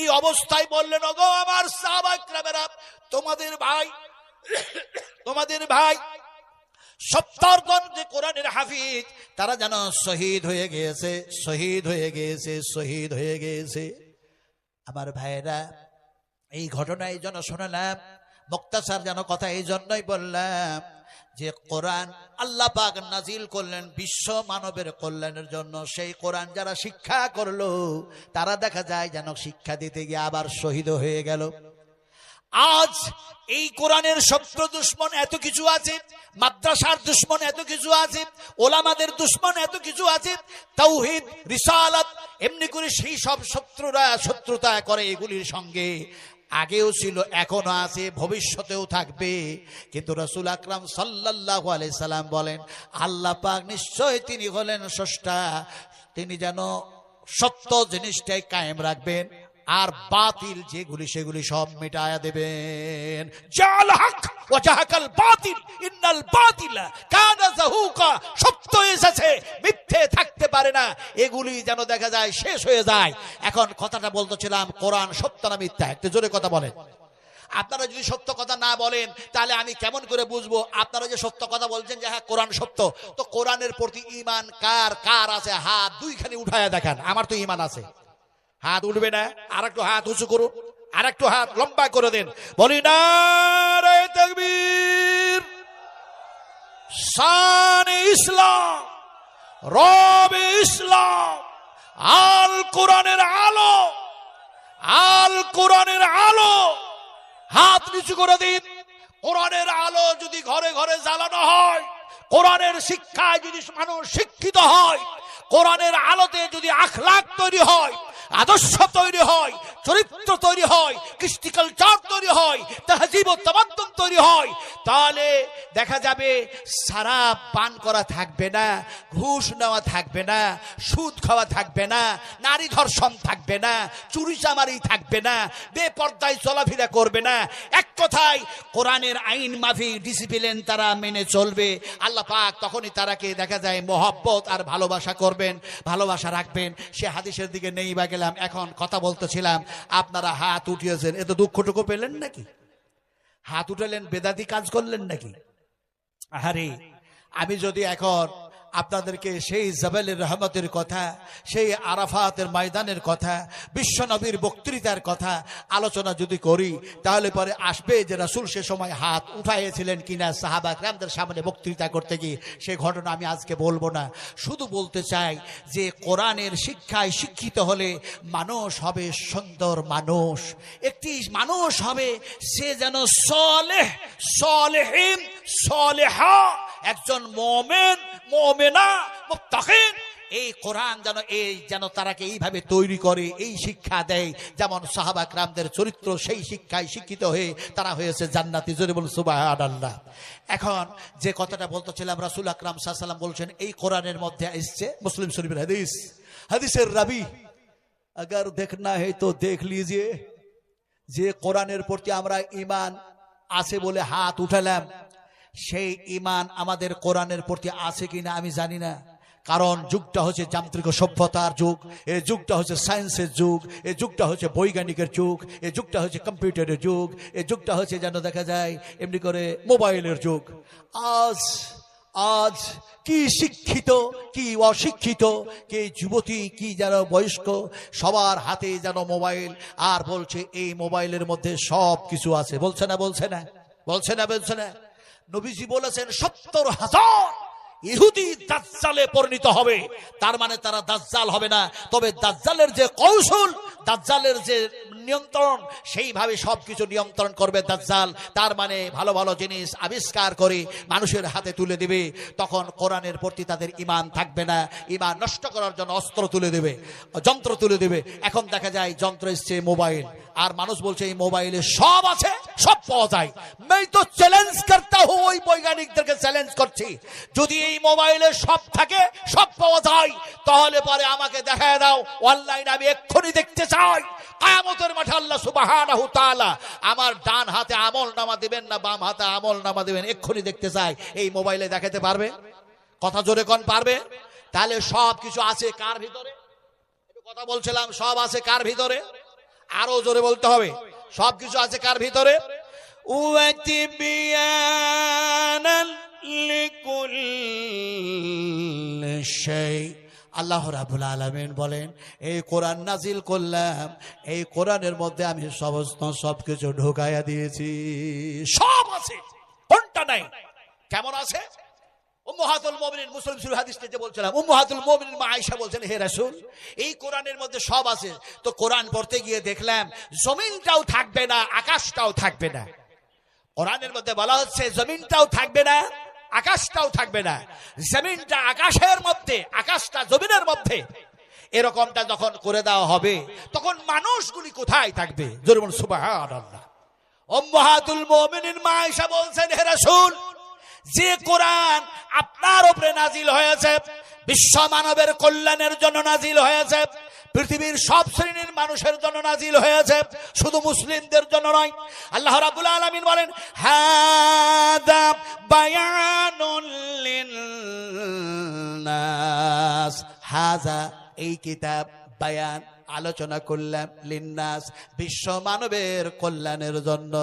S3: এই অবস্থায় বললেন, ওগো আমার সাহাবা کرامরা, তোমাদের ভাই 70 জন যে কোরআনের হাফিজ তারা যেন শহীদ হয়ে গিয়েছে, শহীদ হয়ে গিয়েছে, শহীদ হয়ে গিয়েছে। আমার ভাইরা, এই ঘটনা এই জন্য শোনালাম, মুক্তাসার যেন কথা এই জন্যই বললাম যে কোরআন আল্লাহ পাক নাজিল করলেন বিশ্ব মানবের কল্যাণের জন্য। সেই কোরআন যারা শিক্ষা করলো তারা দেখা যায় যেন শিক্ষা দিতে গিয়ে আবার শহীদ হয়ে গেল। আজ এই কোরআনের শত্রু দুশ্মন এত কিছু আছে, মাদ্রাসার দুশ্মন এত কিছু আছে, ওলামাদের দুশ্মন এত কিছু আছে, তাওহীদ রিসালাত এমনি করে সেই সব শত্রুরা শত্রুতা করে এগুলির সঙ্গে। আগেও ছিল, এখনো আছে, ভবিষ্যতেও থাকবে। কিন্তু রাসূল আকরাম সাল্লাল্লাহু আলাইহি সাল্লাম বলেন, আল্লাহ পাক নিশ্চয় তিনি হলেন স্রষ্টা, তিনি যেন সত্য জিনিসটাই কায়েম রাখবেন আর বাতিল যেগুলি সেগুলি সব মিটায়া দেবেন। জাল হক ওয়া জাহাকাল বাতিল ইন্নাল বাতিলা কানা যাহুকা, সত্য এসেছে, মিথ্যে থাকতে পারে না, এগুলি যেন দেখা যায় শেষ হয়ে যায়। এখন কথাটা বলতেছিলাম, কোরআন সত্য না মিথ্যা? একটু জোরে কথা বলেন। আপনারা যদি সত্য কথা না বলেন তাহলে আমি কেমন করে বুঝবো? আপনারা যে সত্য কথা বলছেন যে হ্যাঁ কোরআন সত্য, তো কোরআনের প্রতি ঈমান কার কার আছে? হাত দুইখানি উঠায়া দেখান, আমার তো ঈমান আছে। হাত উঠবে না? আর একটু হাত উঁচু করুন, আর একটু হাত লম্বা করে দেন, বলি নারে তাকবীর, শানে ইসলাম, রবে ইসলাম, আল কোরআনের আলো, আল কোরআনের আলো। হাত নিচু করে দিন। কোরআনের আলো যদি ঘরে ঘরে জ্বালানো হয়, কোরআনের শিক্ষায় যদি মানুষ শিক্ষিত হয়, কোরআনের আলোতে যদি আখলাক তৈরি হয়, আদর্শ তৈরি হয়, চরিত্র তৈরি হয়, কৃষ্টি কালচার তৈরি হয়, তাহজিব ও তামাদ্দুন তৈরি হয়, তাহলে দেখা যাবে শরাব পান করা থাকবে না, ঘুষ নেওয়া থাকবে না, সুদ খাওয়া থাকবে না, নারী ধর্ষণ থাকবে না, চুরি চামারি থাকবে না, বেপর্দায় চলাফেরা করবে না। এক কথায় কোরআনের আইন মাফিক ডিসিপ্লিন তারা মেনে চলবে। আল্লাহ পাক তখনই তারাকে দেখা যায় মহব্বত আর ভালোবাসা করবেন, ভালোবাসা রাখবেন। সে হাদিসের দিকে নেই বা গেলাম। এখন কথা বলতেছিলাম, আপনারা হাত উঠিয়েছেন, এত দুঃখটুকু পেলেন নাকি? হাত উঠালেন, বেদাতি কাজ করলেন নাকি? আরে আমি যদি এখন আপনাদেরকে সেই জাবালের রহমতের কথা, সেই আরাফাতের ময়দানের কথা, বিশ্ব নবীর বক্তৃতার কথা আলোচনা যদি করি, তাহলে পরে আসবে যে রাসূল সে সময় হাত উঠাইয়েছিলেন কিনা সাহাবা কিরামদের সামনে বক্তৃতা করতে গিয়ে। সেই ঘটনা আমি আজকে বলবো না, শুধু বলতে চাই যে কোরআনের শিক্ষায় শিক্ষিত হলে মানুষ হবে সুন্দর মানুষ, একটি মানুষ হবে সে যেন সলেহ সলেহিন সলেহা, একজন মুমিন মুমিনা মুত্তাকিন। এই কোরআন যেন তারাকে এইভাবে তৈরি করে, এই শিক্ষা দেয়। যেমন সাহাবা কিরামদের চরিত্র, সেই শিক্ষায় শিক্ষিত হয়ে তারা হয়েছে জান্নাতি। জোরে বলুন সুবহানাল্লাহ। এখন যে কথাটা বলতেছিলাম, রাসূল আকরাম সাল্লাল্লাহু আলাইহি ওয়াসাল্লাম বলছেন, এই কোরআনের মধ্যে এসেছে, মুসলিম শরীফের হাদিস, হাদিসের রাবি अगर देखना है तो देख लीजिए, যে কোরআনের প্রতি আমরা ঈমান আছে বলে হাত উঠালাম, সেই ঈমান আমাদের কোরআনের প্রতি আছে কিনা আমি জানি না। কারণ যুগটা হচ্ছে যান্ত্রিক সভ্যতার যুগ, এই যুগটা হচ্ছে সায়েন্সের যুগ, এই যুগটা হচ্ছে বৈজ্ঞানিকের যুগ, এই যুগটা হচ্ছে কম্পিউটারের যুগ, এই যুগটা হচ্ছে যেন দেখা যায় এমনি করে মোবাইলের যুগ। আজ কি শিক্ষিত কি অশিক্ষিত, কি যুবতী কি যেন বয়স্ক, সবার হাতে যেন মোবাইল, আর বলছে এই মোবাইলের মধ্যে সব কিছু আছে। বলছে না বলছে না বলছে না বলছে না? নবীজি বলেছেন ৭০,০০০ ইহুদি দাজ্জালে পরিণত হবে। তার মানে তারা দাজ্জাল হবে না, তবে দাজ্জালের যে কৌশল, দাজ্জালের যে নিয়ন্ত্রণ, সেইভাবে সবকিছু নিয়ন্ত্রণ করবে দাজ্জাল। তার মানে ভালো ভালো জিনিস আবিষ্কার করে মানুষের হাতে তুলে দেবে। তখন কোরআনের প্রতি তাদের ঈমান থাকবে না, ঈমান নষ্ট করার জন্য অস্ত্র তুলে দেবে, যন্ত্র তুলে দেবে। এখন দেখা যায় যন্ত্র এসছে মোবাইল, আর মানুষ বলছে এই মোবাইলে সব আছে, সব পাওয়া যায়। मैं तो চ্যালেঞ্জ করতা হুঁ, ওই বৈজ্ঞানিকদেরকে চ্যালেঞ্জ করছি, যদি এই মোবাইলে সব থাকে, সব পাওয়া যায়, তাহলে পরে আমাকে দেখায় দাও অনলাইন, আমি এক্ষুনি দেখতে চাই। কিয়ামতের মাঠে আল্লাহ সুবহানাহু তাআলা আমার ডান হাতে আমলনামা দিবেন না বাম হাতে আমলনামা দিবেন, এক্ষুনি দেখতে চাই। এই মোবাইলে দেখাতে পারবে? কথা জোরে কোন পারবে? তাহলে সব কিছু আছে কার ভিতরে? একটু কথা বলছিলাম, সব আছে কার ভিতরে? আরো জোরে বলতে হবে, সব কিছু আছে কার ভিতরে? ওয়াতিবিয়ানান লিকুল্লি শাই। আল্লাহ রাব্বুল আলামিন বলেন, এই কোরআন নাজিল করলাম, এই কোরআনের মধ্যে আমি সবকিছু ঢুকাইয়া দিয়েছি, সব আছে, কোনটা নাই? কেমন আছে? উম্মাহাতুল মুমিনিন, মুসলিম শরীফ হাদিসে যে বলছিলাম, উম্মাহাতুল মুমিনিন মা আয়েশা বলছেন, হে রাসূল, এই কোরআনের মধ্যে সব আছে। তো কোরআন পড়তে গিয়ে দেখলাম জমিনটাও থাকবে না, আকাশটাও থাকবে না। কোরআনের মধ্যে বলা হচ্ছে জমিনটাও থাকবে না, আকাশটাও থাকবে না। জমিনটা আকাশের মধ্যে, আকাশটা জমিনের মধ্যে, এরকমটা যখন করে দেওয়া হবে, তখন মানুষগুলি কোথায় থাকবে? জোরে বলুন সুবহানাল্লাহ। উম্মাহাতুল মুমিনিন মা আয়েশা বলছেন, হে রাসূল, যে কোরআন আপনার উপরে নাজিল হয়েছে, বিশ্ব মানবের কল্যাণের জন্য নাজিল হয়েছে, পৃথিবীর সব শ্রেণীর মানুষের জন্য নাজিল হয়েছে, শুধু মুসলিমদের জন্য নয়। আল্লাহ রাব্বুল আলামিন বলেন, হাদা বায়ানুল লিন্নাস, হাযা এই কিতাব, বায়ান আলোচনা করলাম, লিন্নাস বিশ্ব মানবের কল্যাণের জন্য।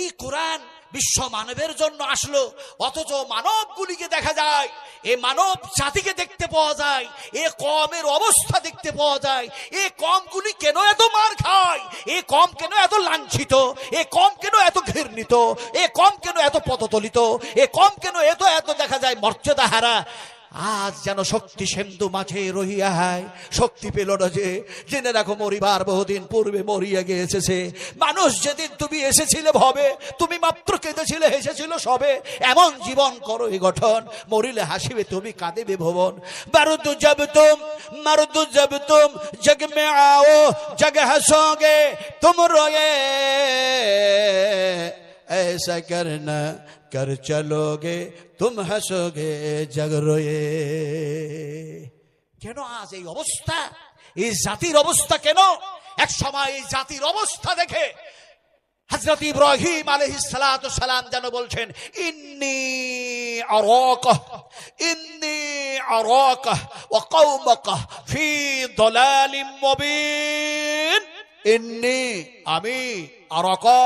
S3: এই কোরআন বিশ্ব মানবের জন্য আসলো, অথচ মানবগুলিকে দেখা যায়, এ মানব জাতিকে দেখতে পাওয়া যায়, এ কমের অবস্থা দেখতে পাওয়া যায়। এ কমগুলি কেন এত মার খায়? এ কম কেন এত লাঞ্ছিত? এ কম কেন এত ঘৃণিত? এ কম কেন এত পদতলিত? এ কম কেন এত দেখা যায় মর্যাদা হারা? আজ যেন শক্তি সেন্দু মাঝে রহিয়ায়, শক্তি পেল না যে। জেনে রাখো মরিবার বহুদিন পূর্বে মরিয়া গিয়েছে। মানুষ যেদিন তুমি এসেছিলে ভবে, তুমি মাত্র কেঁদেছিলে হেসেছিল সবে। এমন জীবন করো এই গঠন, মরিলে হাসিবে তুমি কাঁদিবে ভুবন। বারুদ জব তুম মরদ জব তুম জগ মে आओ जग हंसोगे तुम रोए, ऐसा करना कर चलोगे तुम हंसोगे जग रोए। কেন আজ এই অবস্থা, এই জাতির অবস্থা কেন? এক সময় এই জাতির অবস্থা দেখে হযরত ইব্রাহিম আলাইহিস সালাতু সালাম যেন বলছেন, ইন্নী আরাকা ওয়া কওমাকা ফি দালালিম মুবিন। ইন্নী আমি, আরাকা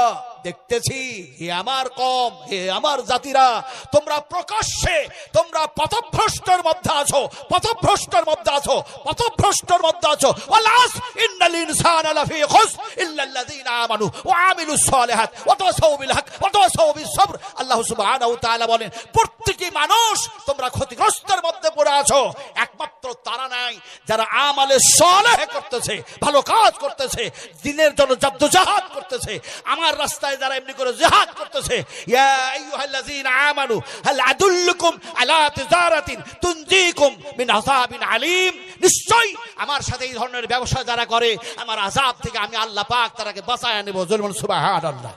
S3: দেখতেছি, হে আমার কম, হে আমার জাতিরা, তোমরা প্রকাশ্যে তোমরা পথভ্রষ্টের মধ্যে আছো, পথভ্রষ্টের মধ্যে আছো, পথভ্রষ্টের মধ্যে আছো। ওয়ালাস ইন্নাল ইনসানা লাফি খুস ইল্লাল্লাযিনা আমানু ওয়া আমিলুস সালিহাত ওয়া তাওয়াসাউ বিল হক ওয়া তাওয়াসাউ বিস সবর। আল্লাহ সুবহানাহু ওয়া তাআলা বলেন, প্রত্যেকটি মানুষ তোমরা ক্ষতিগ্রস্তের মধ্যে পড়ে আছো। একমাত্র তারা নাই যারা আমালে সালেহ করতেছে, ভালো কাজ করতেছে, দ্বীনের জন্য জাদ্দোজাহাদ করতেছে, আমার রাস্তায় যারা এমনি করে জিহাদ করতেছে। ইয়া আইয়ুহাল্লাযীনা আমানু হাল আদুল্লুকুম আলা তিজারাতিন তুনজিকুম মিন আযাবিন আলীম। নিশ্চয়ই আমার সাথে এই ধরনের ব্যবসা যারা করে, আমার আযাব থেকে আমি আল্লাহ পাক তারাকে বাঁচায় নেব। বলুন সুবহানাল্লাহ।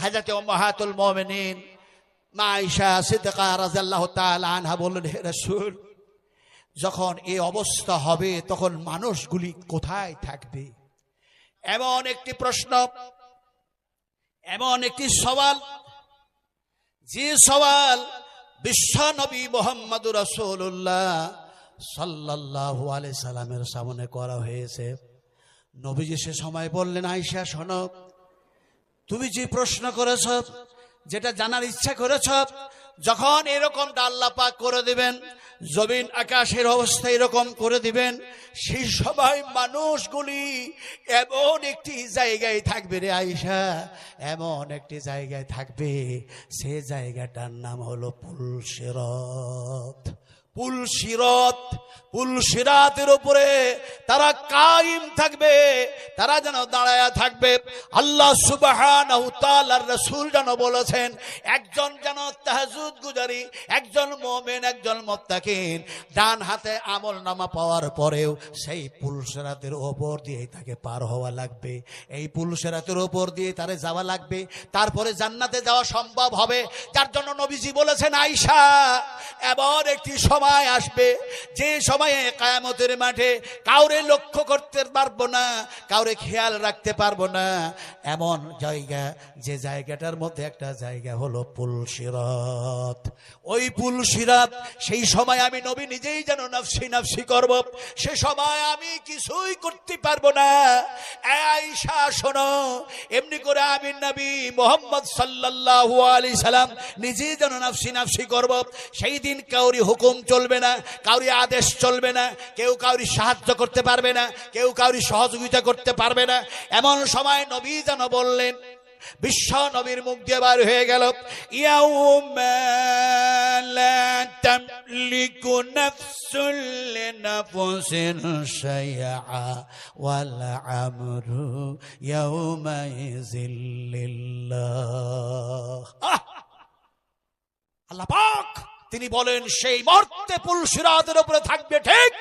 S3: হযরত উম্মাহাতুল মুমিনিন মা আয়েশা সিদ্দিকা রাদিয়াল্লাহু তাআলা আনহা বললেন, হে রাসূল, যখন এই অবস্থা হবে তখন মানুষগুলি কোথায় থাকবে? এমন একটি প্রশ্ন, এমন একটি সওয়াল, যে সওয়াল বিশ্ব নবী মুহাম্মদুর রাসূলুল্লাহ সাল্লাল্লাহু আলাইহি সাল্লামের সামনে করা হয়েছে। নবীজি সে সময় বললেন, আয়েশা শোনো, তুমি যে প্রশ্ন করেছ, যেটা জানার ইচ্ছা করেছ, যখন এরকমটা আল্লাহ পাক করে দিবেন, জমিন আকাশের অবস্থা এরকম করে দিবেন, সেই সময় মানুষগুলি এমন একটি জায়গায় থাকবে রে আয়েশা, এমন একটি জায়গায় থাকবে, সে জায়গাটার নাম হলো পুলসিরাত। পুলসিরাত, পুলসিরাতের উপরে তারা কায়েম থাকবে, তারা যেন দাঁড়ায়া থাকবে। আল্লাহ সুবহানাহু ওয়া তাআলার রাসূল যেন বলেছেন, একজন যেন তাহাজ্জুদ গুজারি, একজন মুমিন, একজন মুত্তাকিন ডান হাতে আমলনামা পাওয়ার পরেও সেই পুলসিরাতের উপর দিয়ে তাকে পার হওয়া লাগবে, এই পুলসিরাতের উপর দিয়ে তারে যাওয়া লাগবে, তারপরে জান্নাতে যাওয়া সম্ভব হবে। যার জন্য নবীজি বলেছেন, আয়েশা, এমন একটি সময় আসবে যে সময়ে কিয়ামতের মাঠে কাউরে লক্ষ্য করতে পারবো না, কাউরে খেয়াল রাখতে পারবো না। এমন জায়গা, যে জায়গাটার মধ্যে একটা জায়গা হলো পুলসিরাত। ওই পুলসিরাত, সেই সময় আমি নবী নিজেই যেন নাফসি নাফসি করব, সে সময় আমি কিছুই করতে পারবো না। আয়েশা শোনো, এমনি করে আমি নবী মুহাম্মদ সাল্লাল্লাহু আলাইহি সাল্লাম নিজেই যেন নাফসি নাফসি করব। সেই দিন কাউরি হুকুম চলবে না, কাউরি আদেশ চলবে না, কেউ কাউরি সাহায্য করতে পারবে না, কেউ কাউরি সহযোগিতা করতে পারবে না। এমন সময় নবী যেন বললেন, বিশ্ব নবীর মুখ দিয়ে বার হয়ে গেল, ইয়াউমা লা তামলিকু নাফসুন লিনাফসিন শাইআ ওয়াল আমরু ইয়াউমাইযিল লিল্লাহ। আল্লাহ পাক তিনি বলেন, সেই মুহূর্তে পুলসিরাতের উপরে থাকবে ঠিক,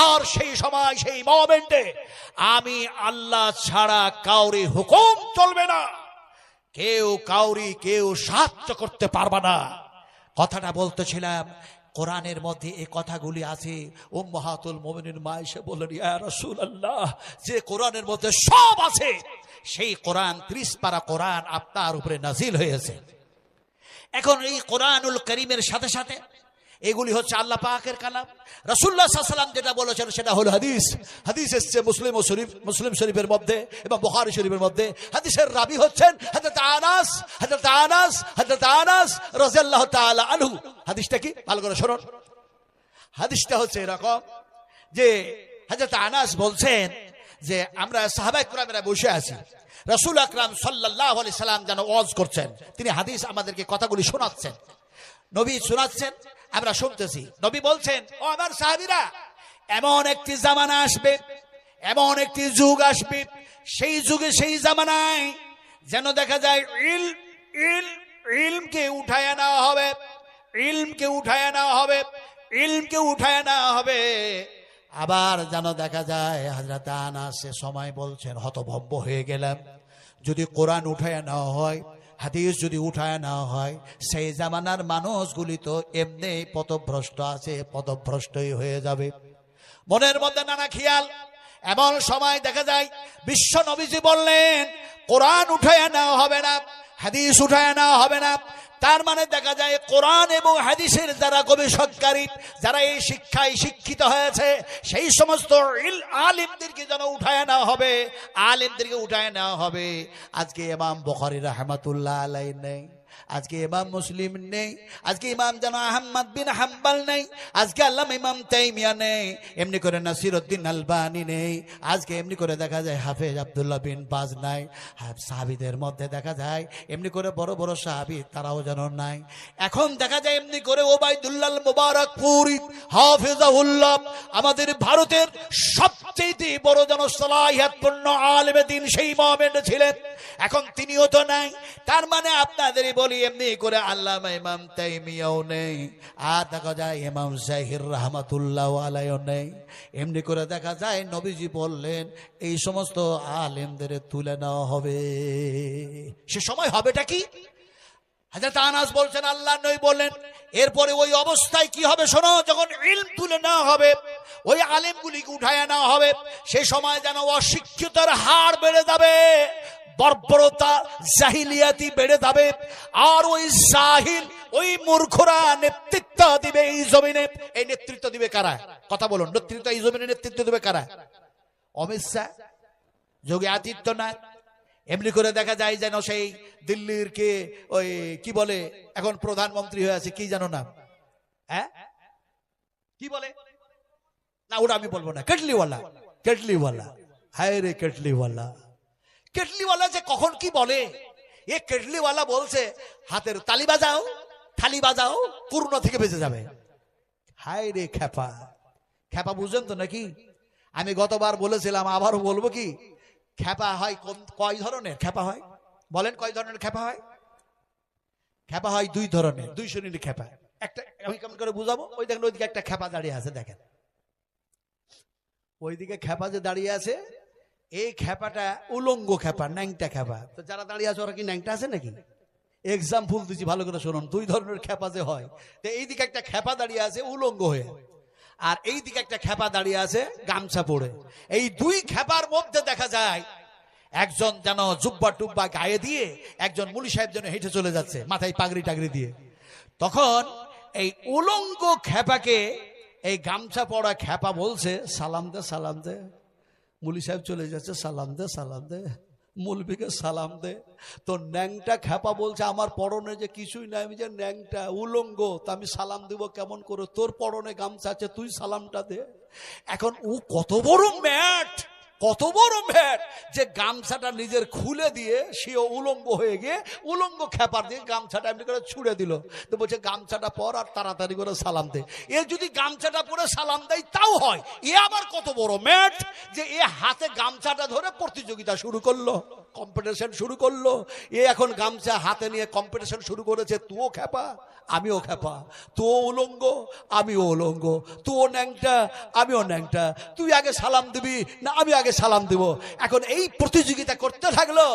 S3: আর সেই সময় সেই মোমেন্টে আমি আল্লাহ ছাড়া কাউরি হুকুম চলবে না, কেউ কাউরি কেউ সাহায্য করতে পারবে না। কথাটা বলতেছিলাম, কোরআনের মধ্যে এই কথাগুলি আছে। উম্মাহাতুল মুমিনিন মা আয়েশা বললেন, ইয়া রাসূলুল্লাহ, যে কোরআনের মধ্যে সব আছে, সেই কোরআন 30 পারা কোরআন আপনার উপরে নাজিল হয়েছে। এখন এই কোরআনুল কারীমের সাথে সাথে এগুলি হচ্ছে আল্লাহ পাকের কালাম। রাসূলুল্লাহ সাল্লাল্লাহু আলাইহি ওয়াসাল্লাম যেটা বলেছেন সেটা হলো হাদিস। হাদিস এসেছে মুসলিম শরীফের মধ্যে এবং বুখারী শরীফের মধ্যে। হাদিসের রাবী হচ্ছেন হযরত আনাস রাদিয়াল্লাহু তাআলা আনহু। হাদিসটা কি ভালো করে শুনুন। হাদিসটা হচ্ছে এরকম যে হযরত আনাস বলছেন যে আমরা সাহাবায়ে কেরামরা বসে আছি, রাসূল আকরাম সাল্লাল্লাহু আলাইহি সাল্লাম যেন ওয়াজ করছেন, তিনি হাদিস আমাদেরকে কথাগুলি শোনাচ্ছেন, নবী শোনাচ্ছেন, আমরা শুনতেছি নবী বলছেন, ও আমার সাহাবীরা, এমন একটি জামানা আসবে, এমন একটি যুগ আসবে, সেই যুগে সেই জামানায় যেন দেখা যায় ইলমকে উঠায় নেওয়া হবে, ইলমকে উঠায় নেওয়া হবে, ইলমকে উঠায় নেওয়া হবে। আবার যেন দেখা যায় হযরত আনাস সে সময় বলছেন, হতভম্ব হয়ে গেলাম, যদি কোরআন উঠায় নেওয়া হয়, হাদিস যদি উঠায় নেওয়া হয়, সেই জামানার মানুষগুলি তো এমনি পথভ্রষ্ট আছে, পথভ্রষ্টই হয়ে যাবে। মনের মধ্যে নানা খেয়াল। এমন সময় দেখা যায় বিশ্ব নবীজি বললেন, কোরআন উঠায় নেওয়া হবে না, হাদিস উঠায় নেওয়া হবে না। তার মানে দেখা যায় কোরআন এবং হাদিসের যারা গবেষককারী, যারা এই শিক্ষায় শিক্ষিত হয়েছে, সেই সমস্ত আলিমদেরকে যেন উঠায় নেওয়া হবে, আলিমদেরকে উঠায় নেওয়া হবে। আজকে ইমাম বুখারী রাহমাতুল্লাহ আলাইহি নেই, আজকে ইমাম মুসলিম নেই, আজকে ইমাম যেন আহমদ বিন হাম্বল নেই, আজকে আল্লামা ইমাম তাইমিয়া নেই, এমনি করে নাসিরউদ্দিন আলবানী নেই, আজকে এমনি করে দেখা যায় হাফেজ আব্দুল্লাহ বিন বাজ নাই। সাহাবীদের মধ্যে দেখা যায় এমনি করে বড় বড় সাহাবী তারাও যেন নাই। এখন দেখা যায় এমনি করে ওবায়দুল্লাহ মুবারকপুরী হাফেজাহুল্লাহ আমাদের ভারতের সবচেয়ে বড় যেন সালাহিয়াতপূর্ণ আলেম দ্বীন সেই মোমেন্ট ছিলেন, এখন তিনিও তো নাই। তার মানে আপনাদেরই বলি এমনি করে আল্লামা ইমাম তাইমিয়াও নেই, আর দেখা যায় ইমাম জাহির রাহমাতুল্লাহ আলাইহিও নেই। এমনি করে দেখা যায় নবীজি বললেন এই সমস্ত আলেমদের তুলে নেওয়া হবে। সে সময় হবেটা কি? হযরত আনাস বলছেন, আল্লাহ নবী বললেন এরপরে ওই অবস্থায় কি হবে শোনো, যখন ইলম তুলে নেওয়া হবে, ওই আলেমগুলিকে উঠায় নেওয়া হবে, সেই সময় যেন অশিক্ষিতর হার বেড়ে যাবে, বর্বরতা জাহিলিয়াতি বেড়ে যাবে, আর ওই জাহিল ওই মূর্খরা নেতৃত্ব দিবে এই জমিনে। এই নেতৃত্ব দিবে কারা? কথা বলুন, নেতৃত্ব এই জমিনে নেতৃত্ব দিবে কারা? অমিত শাহ, যোগী আদিত্যনাথ। এমনি করে দেখা যায় যেন সেই দিল্লির কে ওই কি বলে এখন প্রধানমন্ত্রী হয়ে আছে, কি জানো নাম? হ্যাঁ কি বলে না, ওটা আমি বলবো না। কেটলিওয়ালা, কেটলিওয়ালা, হায় রে কেটলিওয়ালা। কেটলিওয়ালা যে কখন কি বলে, এ কেটলিওয়ালা বলছে হাতের তালি বাজাও, থালি বাজাও, করোনা থেকে বেঁচে যাবে। হায় রে খেপা, খেপা বুঝেন তো নাকি? আমি গতবার বলেছিলাম, আবারও বলবো কি, খেপা হয় কয় ধরনের খেপা হয় বলেন? কয় ধরনের খেপা হয়? খেপা হয় দুই ধরনের, দুই শ্রেণীর খেপা। একটা আমি কেমন করে বুঝাবো, ওই দেখেন ওইদিকে একটা খেপা দাঁড়িয়ে আছে, দেখেন ওইদিকে খেপা যে দাঁড়িয়ে আছে, এই খেপাটা উলঙ্গ খেপা, ন্যাংটা খেপা। তো যারা দাঁড়িয়ে আছে ওরা কি ন্যাংটা আছে নাকি? এক্সাম্পল দিচ্ছি, ভালো করে শুনুন। দুই ধরনের খেপা যে হয়, তো এইদিকে একটা খেপা দাঁড়িয়ে আছে উলঙ্গ হয়ে, আর এইদিকে একটা খেপা দাঁড়িয়ে আছে গামছা পরে। এই দুই খেপার মধ্যে দেখা যায় একজন যেন জুব্বা টুব্বা গায়ে দিয়ে, একজন মুলি সাহেব যেন হেঁটে চলে যাচ্ছে মাথায় পাগড়ি টাগড়ি দিয়ে। তখন এই উলঙ্গ খেপাকে এই গামছা পরা খেপা বলছে, সালাম দে, সালাম দে। মুলি সাহেব চলে যাচ্ছে, সালাম দে, সালাম দে। মুলবিকে সালাম দে। তো ন্যাংটা খেপা বলছে, আমার পরনে যে কিছুই নাই, আমি যে ন্যাংটা উলঙ্গ, তা আমি সালাম দিব কেমন করে? তোর পরনে গামছা আছে, তুই সালামটা দে। এখন ও কত বড় ম্যাট, কত বড় ম্যাট যে গামছাটা নিজের খুলে দিয়ে সেও উলঙ্গ হয়ে গিয়ে উলঙ্গ খেপার দিয়ে গামছাটা এমনি করে ছুড়ে দিল। তো বলছে গামছাটা পর আর তাড়াতাড়ি করে সালাম দে। এ যদি গামছাটা পরে সালাম দেয় তাও হয়, এ আবার কত বড় ম্যাট যে এ হাতে গামছাটা ধরে প্রতিযোগিতা শুরু করলো, কম্পিটিশন শুরু করলো। এ এখন গামছা হাতে নিয়ে কম্পিটিশন শুরু করেছে, তুও খেপা আমিও খেপা, তুও উলঙ্গ আমিও উলঙ্গ, তুও ন্যাংটা আমিও ন্যাংটা, তুই আগে সালাম দিবি না আমি আগে সালাম দিব। এখন এই প্রতিযোগিতা করতে থাকলো,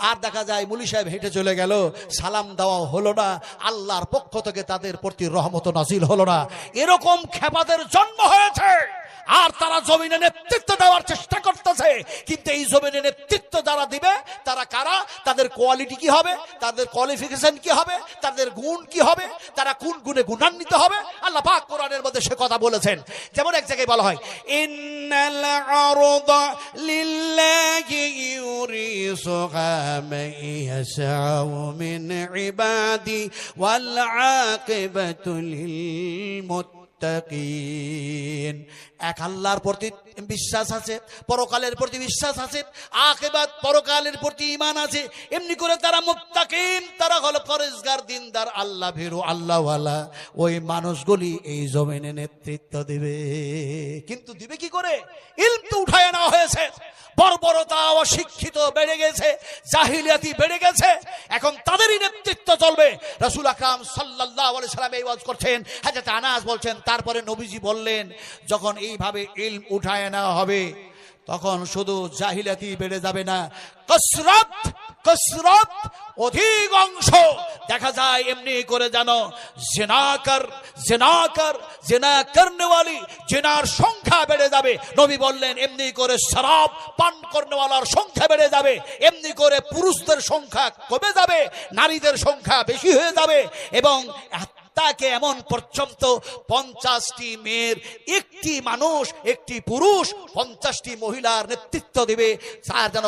S3: আর দেখা যায় মুলি সাহেব হেঁটে চলে গেল, সালাম দেওয়া হলো না, আল্লাহর পক্ষ থেকে তাদের প্রতি রহমত নাজিল হলো না। এরকম খেপাদের জন্ম হয়েছে, আর তারা জমিনে নেতৃত্ব দেওয়ার চেষ্টা করতেছে। কিন্তু এই জমিনে নেতৃত্ব যারা দিবে তারা কারা, তাদের কোয়ালিটি কি হবে, তাদের কোয়ালিফিকেশন কি হবে, তাদের গুণ কি হবে, তারা কোন গুণে গুণান্বিত হবে, আল্লাহ পাক কোরআনের মধ্যে সে কথা বলেছেন। যেমন এক জায়গায় বলা হয়, ইন্নাল আরদা লিল্লাহি ইউরিসুহা মান ইয়াশাউ মিন ইবাদি ওয়াল আকিবাতু লিল মুত্তাকিন। মুত্তাকিন। এক আল্লাহর প্রতি বিশ্বাস আছে, পরকালের প্রতি বিশ্বাস আছে, আখিরাত পরকালের প্রতি ঈমান আছে, এমনি করে তারা মুত্তাকিন, তারা হলো পরেজগার, দিনদার, আল্লাহ ভীরু, আল্লাহওয়ালা। ওই মানুষগুলি এই জমিনে নেতৃত্ব দিবে। কিন্তু দিবে কি করে? ইলম তো উঠায় নেওয়া হয়েছে, বর্বরতা, অশিক্ষিত বেড়ে গেছে, জাহিলিয়াতি বেড়ে গেছে, এখন তাদেরই নেতৃত্ব চলবে। রাসূল আকরাম সাল্লাল্লাহু আলাইহি সাল্লাম এই ওয়াজ করছেন, হযরত আনাস বলছেন, তারপরে নবীজি বললেন, যখন এইভাবে ইলম উঠায় নেওয়া হবে তখন শুধু জাহিলিয়াতি বেড়ে যাবে না, কসরত কসরত অধিক অংশ দেখা যায় এমনি করে জানো জেনা করনেওয়ালি, জেনার সংখ্যা বেড়ে যাবে। নবী বললেন এমনি করে শরাব পান করনেওয়ালার সংখ্যা বেড়ে যাবে, এমনি করে পুরুষদের সংখ্যা কমে যাবে, নারীদের সংখ্যা বেশি হয়ে যাবে। এবং তাকে এমন পর্যন্ত 50টি মেয়ের একটি মানুষ, একটি পুরুষ 50টি মহিলার নেতৃত্ব দেবে, তার যেন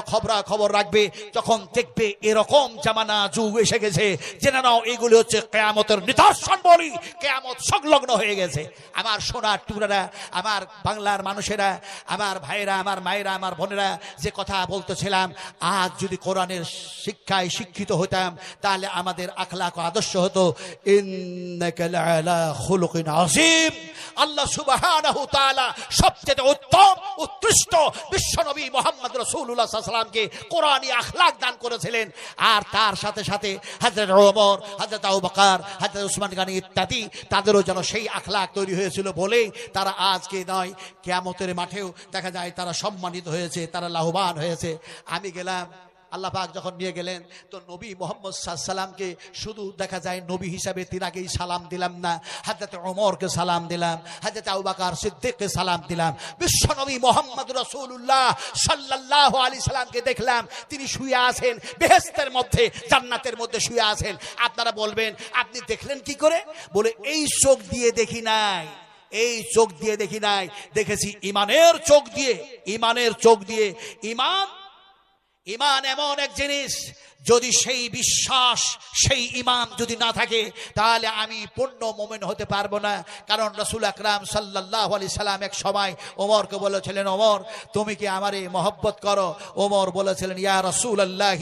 S3: খবর রাখবে। যখন দেখবে এরকম জামানা যুগ এসে গেছে, জেনে নাও এগুলি হচ্ছে কিয়ামতের নিদর্শন, বলি কিয়ামত সংলগ্ন হয়ে গেছে। আমার সোনার টুকরারা, আমার বাংলার মানুষেরা, আমার ভাইয়েরা, আমার মায়েরা, আমার বোনেরা, যে কথা বলতেছিলাম, আজ যদি কোরআনের শিক্ষায় শিক্ষিত হতাম তাহলে আমাদের আখলাক ও আদর্শ হতো আল্লাহ সুবহানাহু ওয়া তাআলা সবচেয়ে উত্তম উৎকৃষ্ট বিশ্বনবী মুহাম্মদ রাসূলুল্লাহ সাল্লাল্লাহু আলাইহি ওয়াসাল্লামকে কোরআনী আখলাক দান করেছিলেন। আর তার সাথে সাথে হযরত ওমর, হযরত আবু বকর, হযরত উসমান গনি ইত্যাদি তাদেরও যেন সেই আখলাক তৈরি হয়েছিল বলেই তারা আজকে নয়, কিয়ামতের মাঠেও দেখা যায় তারা সম্মানিত হয়েছে, তারা লাভবান হয়েছে। আমি গেলাম, আল্লাহ পাক যখন নিয়ে গেলেন, তো নবী মুহাম্মদ সাল্লাল্লাহু আলাইহি সাল্লামকে শুধু দেখা যায় নবী হিসাবে তিনাকেই সালাম দিলাম না, হযরত ওমরকে সালাম দিলাম, হযরত আবু বকর সিদ্দিককে সালাম দিলাম। বিশ্ব নবী মুহাম্মদ রাসূলুল্লাহ সাল্লাল্লাহু আলাইহি সাল্লামকে দেখলাম, তিনি শুয়ে আছেন বেহেশতের মধ্যে, জান্নাতের মধ্যে শুয়ে আছেন। আপনারা বলবেন আপনি দেখলেন কি করে? বলে এই চোখ দিয়ে দেখি নাই, এই চোখ দিয়ে দেখি নাই, দেখেছি ইমানের চোখ দিয়ে। ইমানের চোখ দিয়ে। ইমান এমন এক জিনিস, যদি সেই বিশ্বাস, সেই ইমান যদি না থাকে তাহলে আমি পূর্ণ মুমিন হতে পারবো না। কারণ রাসূল আকরাম সাল্লাল্লাহু আলাইহি সাল্লাম এক সময় ওমরকে বলেছিলেন, ওমর তুমি কি আমারে মহব্বত করো? ওমর বলেছিলেন, ইয়া রাসূলুল্লাহ,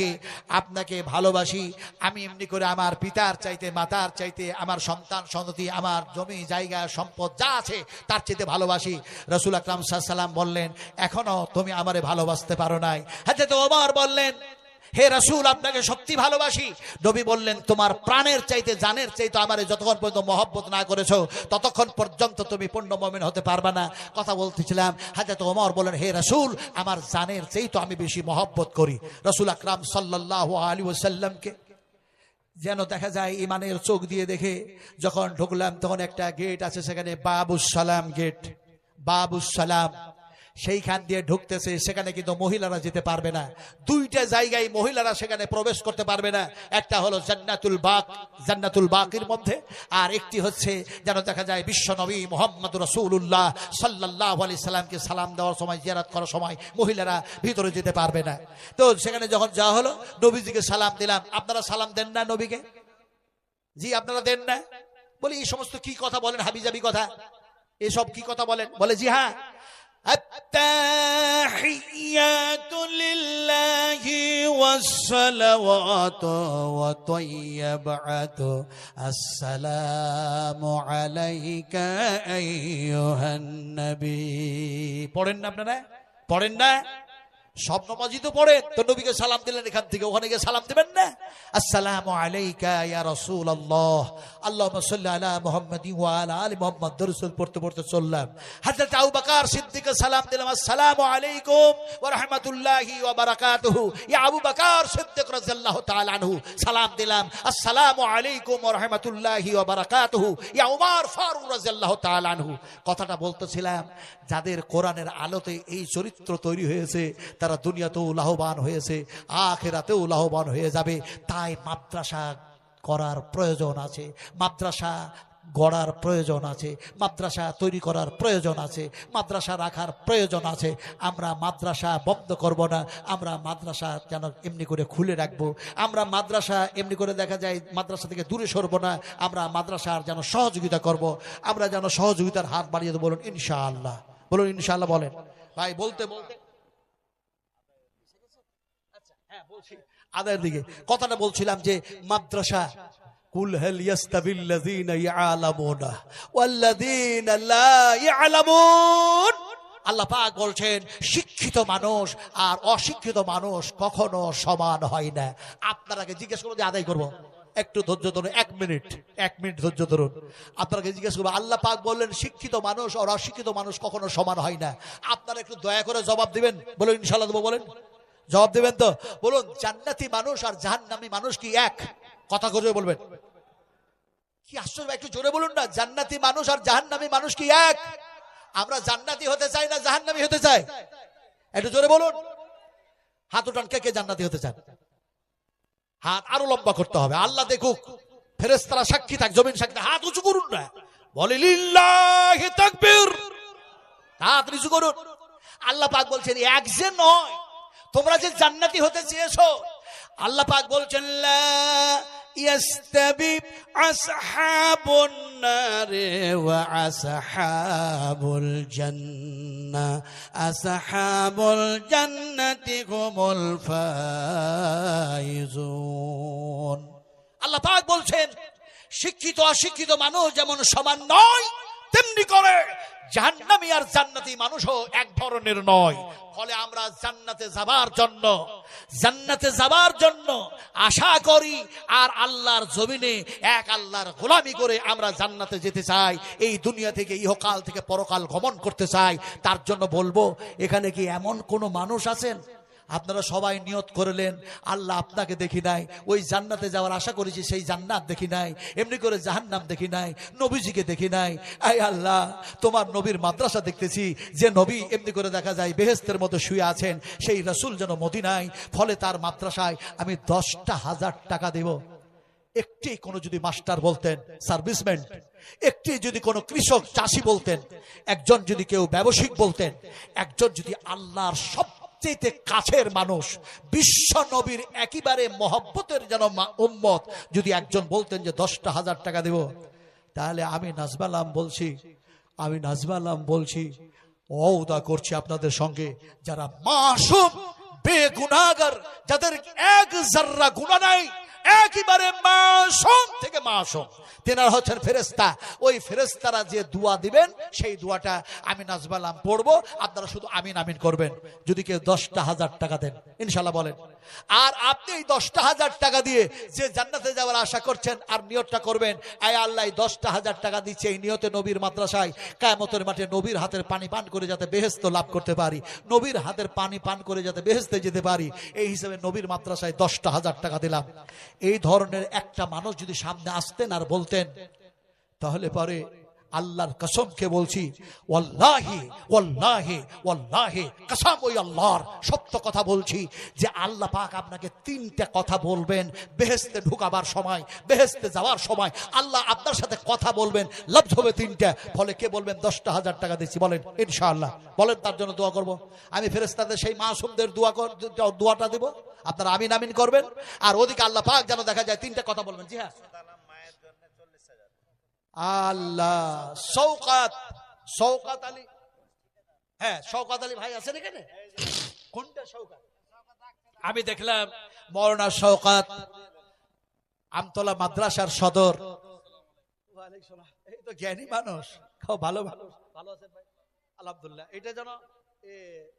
S3: আপনাকে ভালোবাসি। আমি এমনি করে আমার পিতার চাইতে, মাতার চাইতে, আমার সন্তান সন্ততি, আমার জমি জায়গা সম্পদ যা আছে তার চাইতে ভালোবাসি। রাসূল আকরাম সাল্লাল্লাহু আলাইহি সাল্লাম বললেন, এখনো তুমি আমারে ভালোবাসতে পারো নাই। হযরত ওমর বললেন, হে রাসূল, আপনাকে সত্যি ভালোবাসি। নবী বললেন, তোমার প্রাণের চাইতে, জানের চাইতে আমারে যতক্ষণ পর্যন্ত মহব্বত না করেছো ততক্ষণ পর্যন্ত তুমি পূর্ণ মুমিন হতে পারবে না। কথা বলতেছিলাম, হযরত ওমর বলেন, হে রাসূল, আমার জানের চাইতে আমি বেশি মহব্বত করি রাসূল আকরাম সাল্লাল্লাহু আলাইহি ওয়াসাল্লামকে। যেন দেখা যায় ইমানের চোখ দিয়ে দেখে যখন ঢুকলাম, তখন একটা গেট আছে, সেখানে বাবুস সালাম গেট, বাবুস সালাম, সেইখান দিয়ে ঢুকতেছে। সেখানে কিন্তু মহিলারা যেতে পারবে না। দুইটা জায়গায় মহিলারা সেখানে প্রবেশ করতে পারবে না। একটা হলো জান্নাতুল বাকির মধ্যে, আর একটি হচ্ছে যেন দেখা যায় বিশ্ব নবী মুহাম্মদ রাসূলুল্লাহ সাল্লাল্লাহু আলাইহি সাল্লামকে সালাম দেওয়ার সময়, জিয়ারত করার সময় মহিলারা ভিতরে যেতে পারবে না। তো সেখানে যখন যাওয়া হলো, নবীজিকে সালাম দিলাম। আপনারা সালাম দেন না নবীকে? জি, আপনারা দেন না? বলি এই সমস্ত কি কথা বলেন, হাবিজাবি কথা, এসব কি কথা বলেন? বলে জি হ্যাঁ, التحيات لله والصلوات والطيبات السلام عليك أيها النبي। পড়েন না আপনারা? পড়েন না? সব নামাজি তো পড়েন, তো নবীকে সালাম দিলেন এখান থেকে, ওখানে গিয়ে সালাম দিবেন না? আসসালামু আলাইকা ইয়া রাসূলুল্লাহ, আল্লাহুম্মা সাল্লি আলা মুহাম্মাদিন ওয়া আলা আলি মুহাম্মাদ। দরুদ পড়তে পড়তে চললাম। হযরত আবু বকর সিদ্দিককে সালাম দিলাম, আসসালামু আলাইকুম ওয়া রাহমাতুল্লাহি ওয়া বারাকাতুহু। ইয়া আবু বকর সিদ্দিক রাদিয়াল্লাহু তাআলা আনহু সালাম দিলাম, আসসালামু আলাইকুম ওয়া রাহমাতুল্লাহি ওয়া বারাকাতুহু। ইয়া উমর ফারুক রাদিয়াল্লাহু তাআলা আনহু। কথাটা বলতেছিলাম, যাদের কোরআনের আলোতে এই চরিত্র তৈরি হয়েছে তারা দুনিয়াতেও লাভবান হয়েছে, আখিরাতেও লাভবান হয়ে যাবে। তাই মাদ্রাসা করার প্রয়োজন আছে। মাদ্রাসা গড়ার প্রয়োজন আছে, মাদ্রাসা তৈরি করার প্রয়োজন আছে, মাদ্রাসা রাখার প্রয়োজন আছে। আমরা মাদ্রাসা বন্ধ করব না, আমরা মাদ্রাসা যেন এমনি করে খুলে রাখবো। আমরা মাদ্রাসা এমনি করে দেখা যায় মাদ্রাসা থেকে দূরে সরব না, আমরা মাদ্রাসার যেন সহযোগিতা করব, আমরা যেন সহযোগিতার হাত বাড়িয়ে দেবো। বলুন ইনশাআল্লাহ, বলুন ইনশাআল্লাহ। বলেন ভাই, বলতে বলতে আদায়ের দিকে কথাটা বলছিলাম যে মাদ্রাসা কুল হাল ইয়াস্তাবিল্লাযীনা ইয়ালামুনা ওয়াল্লাযীনা লা ইয়ালামুন। আল্লাহ পাক বলছেন শিক্ষিত মানুষ আর অশিক্ষিত মানুষ কখনো সমান হয় না। আপনারাকে জিজ্ঞেস করবো, আদায় করবো, একটু ধৈর্য ধরুন, 1 মিনিট ধৈর্য ধরুন। আপনাকে জিজ্ঞেস করবো, আল্লাহ পাক বললেন শিক্ষিত মানুষ আর অশিক্ষিত মানুষ কখনো সমান হয় না। আপনারা একটু দয়া করে জবাব দিবেন। বলুন ইনশাআল্লাহ দেবো। বলেন জবাব দেবেন তো? বলুন জান্নাতি মানুষ আর জাহান্নামী মানুষ কি এক? কথা করে বলবেন। কি আশ্চর্য, একটু জোরে বলুন না। জান্নাতি মানুষ আর জাহান্নামী মানুষ কি এক? আমরা জান্নাতি হতে চাই না জাহান্নামী হতে চাই? একটু জোরে বলুন। হাত উঠান, কে কে জান্নাতি হতে চান? হাত আরো লম্বা করতে হবে, আল্লাহ দেখুক, ফেরেশতারা সাক্ষী থাক, জমিন সাক্ষী। হাত উঁচু করুন না, বলে লিল্লাহি তাকবীর, হাত নিচু করুন। আল্লাহ পাক বলছেন এক যে নয়, তোমরা যে জান্নাতি হতে চেয়েছো, আল্লাহ পাক বলছেন লা ইয়াস্তাবি আসহাবুন নারে ওয়া আসহাবুল জান্নাহ, আসহাবুল জান্নাতি হুমুল ফাইজুন। আল্লাহ পাক বলছেন শিক্ষিত অশিক্ষিত মানুষ যেমন সমান নয়, তেমনি করে জাহান্নামী আর জান্নাতি মানুষও এক ধরনের নয়। ফলে আমরা জান্নাতে যাবার জন্য আশা করি, আর আল্লাহর জমিনে এক আল্লাহর গোলামি করে আমরা জান্নাতে যেতে চাই। এই দুনিয়া থেকে ইহকাল থেকে পরকাল গমন করতে চাই। তার জন্য বলবো, এখানে কি এমন কোনো মানুষ আছেন আপনারা সবাই নিয়ত করলেন আল্লাহ আপনাকে দেখি নাই, ওই জান্নাতে যাওয়ার আশা করেছি, সেই জান্নাত দেখি নাই, এমনি করে জাহান্নাম দেখি নাই, নবীজিকে দেখি নাই, আয় আল্লাহ তোমার নবীর মাদ্রাসা দেখতেছি, যে নবী এমনি করে দেখা যায় বেহেশতের মতো শুয়ে আছেন, সেই রাসূল যেন মদিনায়, ফলে তার মাদ্রাসায় আমি 10,000 টাকা দেব। একটি কোনো যদি মাস্টার বলতেন, সার্ভিসম্যান, একটি যদি কোনো কৃষক চাষি বলতেন, একজন যদি কেউ ব্যবসায়িক বলতেন, একজন যদি আল্লাহর সব কাছের মানুষ, বিশ্ব নবীর একেবারে মহব্বতের যেন উম্মত যদি একজন বলতেন যে 10,000 টাকা দেব, তাহলে আমি নাজমালাম বলছি ওয়াদা করছি আপনাদের সঙ্গে, যারা মাসুম বেগুনাহগার, যাদের এক জাররা গুনাহ নাই, একেবারে মাসুম থেকে মাসুম, তেনারা হচ্ছেন ফেরেশতা। ওই ফেরেশতারা যে দোয়া দিবেন, সেই দোয়াটা আমি নাজমালাম পড়বো, আপনারা শুধু আমিন আমিন করবেন। যদি কেউ 10,000 টাকা দেন ইনশাআল্লাহ বলেন। আর আপনি এই 10,000 টাকা দিয়ে যে জান্নাতে যাওয়ার আশা করছেন, আর নিয়তটা করবেন, আয় আল্লাহ 10,000 টাকা দিচ্ছে এই নিয়তে নবীর মাদ্রাসায় কিয়ামতের মাঠে নবীর হাতের পানি পান করে যাতে বেহেশত লাভ করতে পারি, নবীর হাতের পানি পান করে যাতে বেহেশতে যেতে পারি, এই হিসেবে নবীর মাদ্রাসায় 10,000 টাকা দিলাম। এই ধরনের একটা মানুষ যদি সামনে আসতেন আর বলতেন, তাহলে পরে আল্লাহর কসমকে বলছি, ওয়াল্লাহি ওয়াল্লাহি ওয়াল্লাহি, কসম ওই আল্লাহর, সত্য কথা বলছি যে আল্লাহ পাক আপনাকে 3টা কথা বলবেন বেহেশতে ঢুকাবার সময়, বেহেশতে যাওয়ার সময় আল্লাহ আপনার সাথে কথা বলবেন, লফজ হবে 3টা। ফলে কে বলবেন 10,000 টাকা দিচ্ছি, বলেন ইনশাআল্লাহ, বলেন তার জন্য দোয়া করব। আমি ফেরেশতাদের সেই মাসুমদের দোয়াটা দেব, আপনারা আমিন আমিন করবেন। আর ওদিকে আল্লাহ পাক যেন দেখা যায় 3টা কথা বলবেন। জি হ্যাঁ, আল্লাহ শওকাত আলী, হ্যাঁ শওকাত আলী ভাই আছেন এখানে? কোনটা শওকাত? আমি দেখলাম মওলানা শওকাত আমতলা মাদ্রাসার সদর। এই তো জ্ঞানী মানুষ, খুব ভালো মানুষ, ভালো আছেন ভাই? আলহামদুলিল্লাহ। এটা যেন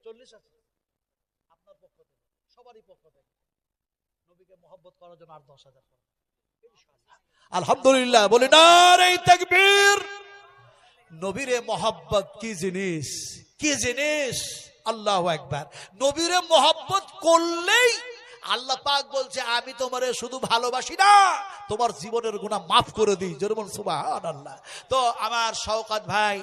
S3: 40 আছে আপনার পক্ষ থেকে, সবারই পক্ষ থেকে, নবীকে মহব্বত করার জন্য আর 10,000 আলহামদুলিল্লাহ। বলি নারে তাকবীর। নবীরে মহব্বত কি জিনিস, কি জিনিস, আল্লাহু আকবার। নবীরে মহব্বত করলেই আল্লাহ পাক বলছে আমি তোমারে শুধু ভালোবাসি না, তোমার জীবনের গুনাহ মাফ করে দিই। জোরে বলুন সুবহানাল্লাহ। তো আমার শওকাত ভাই,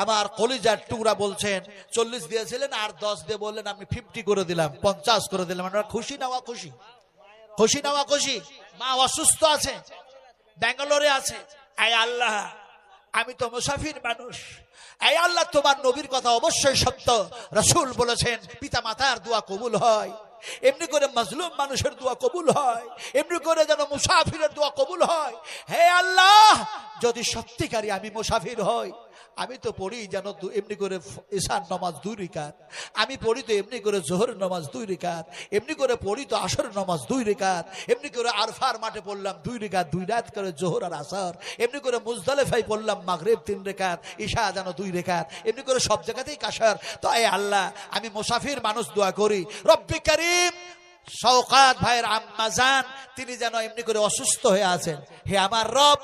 S3: আমার কলিজার টুকরা বলছেন 40 দিয়েছিলেন, আর 10 দিয়ে বললেন আমি 50 করে দিলাম, 50 করে দিলাম। আমরা খুশি না খুশি? খুশি না খুশি? মা অসুস্থ আছে, ব্যাঙ্গালোরে আছে, আয় আল্লাহ, আমি তো মুসাফির মানুষ। আয় আল্লাহ, তোমার নবীর কথা অবশ্যই সত্য। রাসূল বলেছেন পিতা মাতার দোয়া কবুল হয়, এমনি করে মাজলুম মানুষের দোয়া কবুল হয়, এমনি করে যেন মুসাফিরের দোয়া কবুল হয়। হে আল্লাহ, যদি সত্যিকারী আমি মুসাফির হই, আমি তো পড়ি যেন এমনি করে ঈশার নামাজ 2 রাকাত, আমি পড়ি তো এমনি করে জোহরের নামাজ 2 রাকাত, এমনি করে পড়ি তো আসরের নামাজ 2 রাকাত, এমনি করে আরফার মাঠে পড়লাম 2 রাকাত, 2 রাত করে জোহর আর আসর, এমনি করে মুজদালিফায় পড়লাম মাগরিব 3 রাকাত, ঈশা যেন 2 রাকাত, এমনি করে সব জায়গাতেই কাসার। তো এ আল্লাহ, আমি মুসাফির মানুষ, দোয়া করি রব্বি কারীম, শওকাত ভাইয়ের আম্মা জান তিনি যেন এমনি করে অসুস্থ হয়ে আছেন। হে আমার রব,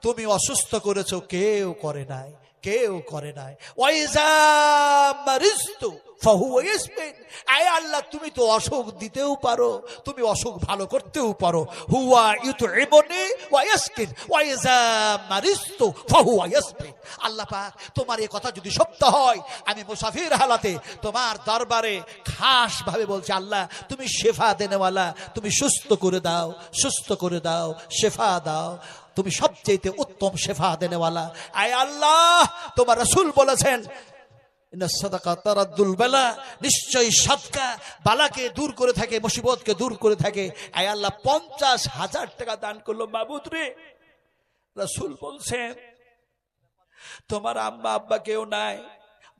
S3: তুমি অসুস্থ করেছো, কেউ করে নাই, কেউ করে নাই। ওয়াইজা মারিজতু ফাহুয়া ইয়াসমিন, আয় আল্লাহ, তুমি তো অসুখ দিতেও পারো, তুমি অসুখ ভালো করতেও পারো। হুয়া ইউতইমুনি ওয়া ইয়াসকিন ওয়াইজা মারিজতু ফাহুয়া ইয়াসমিন। আল্লাহ পাক, তোমার এই কথা যদি সত্য হয়, আমি মুসাফির হালাতে তোমার দরবারে খাস ভাবে বলছি, আল্লাহ তুমি শেফা দেনেওয়ালা, তুমি সুস্থ করে দাও, সুস্থ করে দাও, শেফা দাও, তুমি সবচেয়ে উত্তম শেফা দেনেওয়ালা। আয় আল্লাহ, তোমার রাসূল বলেছেন নিশ্চয়ই সাদকা বালাকে দূর করে থাকে, মুসিবতকে দূর করে থাকে। আয় আল্লাহ, 50,000 টাকা দান করলো মাবুদ রে। রাসূল বলছেন তোমার আম্মা আব্বা কেউ নাই?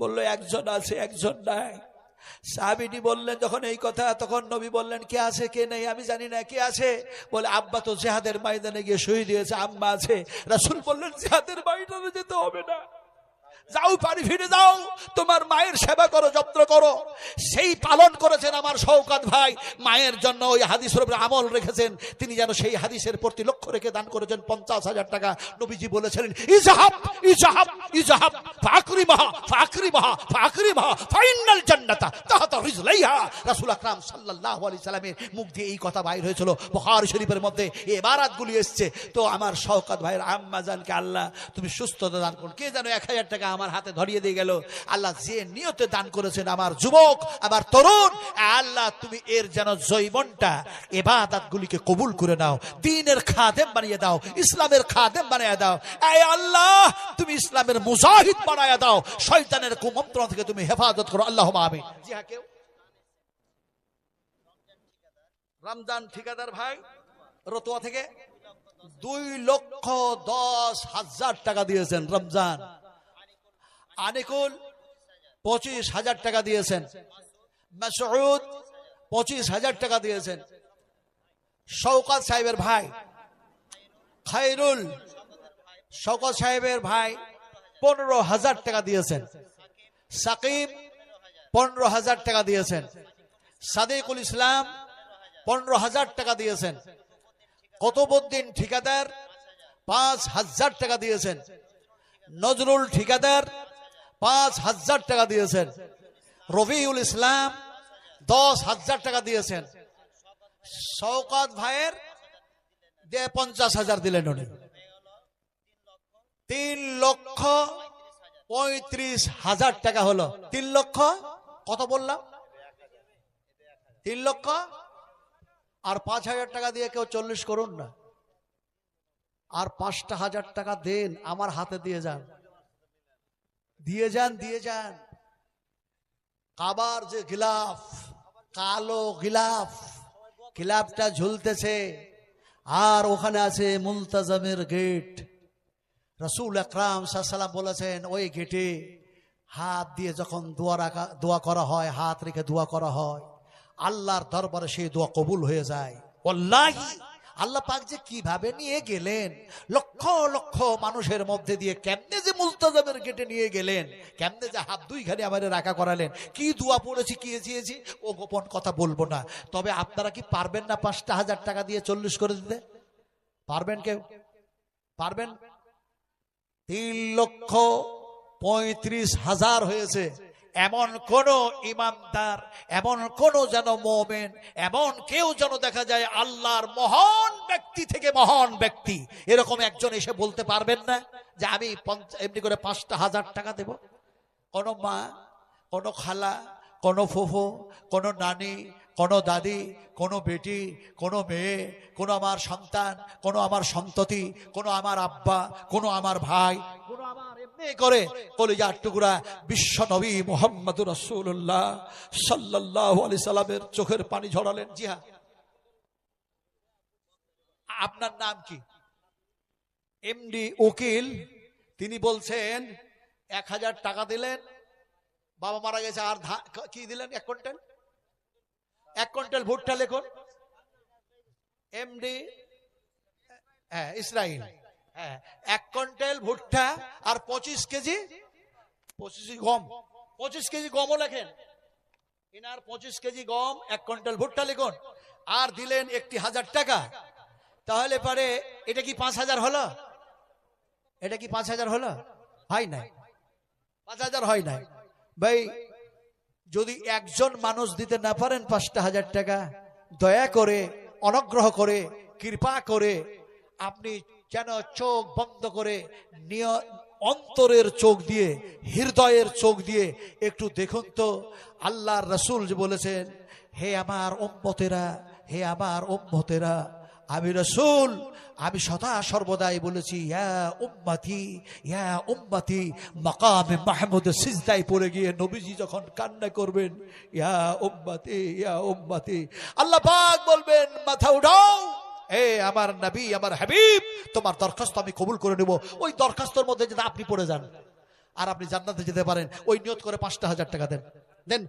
S3: বললো একজন আছে, একজন নাই। সাহাবীটি বললেন যখন এই কথা, তখন নবী বললেন কে আছে কে নেই আমি জানি না, কে আছে? বলে আব্বা তো জিহাদের ময়দানে গিয়ে শহীদ হয়েছে, আম্মা আছে। রাসূল বললেন জিহাদের ময়দানে যেতে হবে না, যাও বাড়ি ফিরে যাও, তোমার মায়ের সেবা করো, যত্ন করো। সেই পালন করেছেন আমার শওকত ভাই, মায়ের জন্য ওই হাদিসের উপরে আমল রেখেছেন। তিনি যেন সেই হাদিসের প্রতি লক্ষ্য রেখে দান করেছেন 50,000 টাকা। নবীজি বলেছিলেন ইজহাব ইজহাব ইজহাব ফাকরিমাহা ফাকরিমাহা ফাকরিমাহা ফাইনাল জান্নাতা তাহতা রিজলাইহা। রাসূল আকরাম সাল্লাল্লাহু আলাইহি সাল্লামের মুখ দিয়ে এই কথা বাইর হয়েছিল, বুখারী শরীফের মধ্যে এই ইবারাতগুলি এসেছে। তো আমার শওকত ভাইয়ের আম্মা জানকে আল্লাহ তুমি সুস্থতা দান করুন। কে যেন 1000 টাকা আমার হাতে ধরিয়ে দিয়ে গেল। আল্লাহ যে নিয়তে দান করেছেন আমার যুবক, আমার তরুণ, আল্লাহ তুমি এর যেন জৈবনটা ইবাদতগুলিকে কবুল করে নাও, দ্বীনের খাদেম বানিয়ে দাও, ইসলামের খাদেম বানিয়ে দাও। আয় আল্লাহ, তুমি ইসলামের মুজাহিদ বানিয়ে দাও, শয়তানের কুমন্ত্রণ থেকে তুমি হেফাজত করো, আল্লাহুম্মা আমিন। জি হ্যাঁ, কেউ রমজান ঠিকাদার ভাই রতুয়া থেকে 2,10,000 টাকা দিয়েছেন রমজান। আনিকুল 25,000 টাকা দিয়েছেন, মাসউদ 25,000 টাকা দিয়েছেন, শওকত সাহেবের ভাই খায়রুল, শওকত সাহেবের ভাই 15,000 টাকা দিয়েছেন, সাকিব 15,000 টাকা দিয়েছেন, সাদিকুল ইসলাম 15,000 টাকা দিয়েছেন, কুতুবউদ্দিন ঠিকাদার 5,000 টাকা দিয়েছেন, নজরুল ঠিকাদার 5,000 টাকা দিয়েছেন, রবিউল ইসলাম 10,000 টাকা দিয়েছেন, শওকত ভাইয়ের 50,000 দিলেন উনি। 3,35,000 টাকা হলো। 3 লক্ষ কত বললাম? 3 লক্ষ আর 5,000 টাকা দিয়ে কেউ 40 করুন না, আর 5,000 টাকা দেন, আমার হাতে দিয়ে যান, দিয়ে যান, দিয়ে যান। কাবার যে গিলাফ, কালো গিলাফ, গিলাফটা ঝুলতেছে, আর ওখানে আছে মুলতাজামের গেট। রাসূল আকরাম সাল্লাল্লাহু আলাইহি ওয়াসাল্লাম বলেছেন ওই গেটে হাত দিয়ে যখন দোয়া করা হয়, হাত রেখে দোয়া করা হয়, আল্লাহর দরবারে সেই দোয়া কবুল হয়ে যায়। ওয়াল্লাহি আল্লাহ পাক যে কিভাবে নিয়ে গেলেন, লক্ষ লক্ষ মানুষের মধ্যে দিয়ে কেমনে যে মুলতাজামের গেটে নিয়ে গেলেন, কেমনে যে হাত দুইখানে আমাদের রাখা করালেন, কি দোয়া পড়েছি, কি চেয়েছি, ও গোপন কথা বলবো না। তবে আপনারা কি পারবেন না 5,000 টাকা দিয়ে 40 করে দিতে? পারবেন কেউ? পারবেন? 3,35,000 হয়েছে। এমন কোন ইমানদার, এমন কোন যেন মুমিন, এমন কেউ যেন দেখা যায় আল্লাহর মহান ব্যক্তি থেকে মহান ব্যক্তি, এরকম একজন এসে বলতে পারবেন না যে আমি এমনি করে 5,000 টাকা দেব? কোন মা, কোন খালা, কোন ফুফু, কোন নানি, কোনো দাদি, কোনো বেটি, কোনো মেয়ে, কোনো আমার সন্তান, কোনো আমার সন্ততি, কোনো আমার আব্বা, কোনো আমার ভাই, কোনো আমার এমনি করে কলিজার টুকরা বিশ্ব নবী মুহাম্মদুর রাসূলুল্লাহ সাল্লাল্লাহু আলাইহি সাল্লামের চোখের পানি ঝরালেন। জি হ্যাঁ, আপনার নাম কি? এমডি উকিল। তিনি বলছেন 1000 টাকা দিলেন, বাবা মারা গেছে, আর কি দিলেন? 1 কুইন্টাল, 1 কুইন্টাল ভুট্টা লিখুন। এমডি, হ্যাঁ ইসরাইল, হ্যাঁ 1 কুইন্টাল ভুট্টা আর 25 কেজি গম, 25 কেজি গমও লেখেন। এনার 25 কেজি গম, 1 কুইন্টাল ভুট্টা লিখুন, আর দিলেন 1000 টাকা। তাহলে পারে এটা কি 5000 হলো? এটা কি 5000 হলো? হয় নাই, 5000 হয় নাই। ভাই যদি একজন মানুষ দিতে না পারেন 5,000 টাকা, দয়া করে, অনুগ্রহ করে, কৃপা করে আপনি যেন চোখ বন্ধ করে অন্তরের চোখ দিয়ে, হৃদয়ের চোখ দিয়ে একটু দেখুন তো। আল্লাহর রাসূল যে বলেছেন, হে আমার উম্মতেরা, হে আমার উম্মতেরা, আমি রাসূল, আমি সদা সর্বদাই বলেছি ইয়া উম্মতি। মাকামে মাহমুদ সিজদায় পড়ে গিয়ে নবীজি যখন কান্না করবেন, ইয়া উম্মতি, আল্লাহ পাক বলবেন মাথা উঠাও, এ আমার নবী, আমার হাবিব, তোমার দরখাস্ত আমি কবুল করে নেব। ওই দরখাস্তর মধ্যে যদি আপনি পড়ে যান আর আপনি জান্নাতে যেতে পারেন, ওই নিয়ত করে 5,000 টাকা দেন।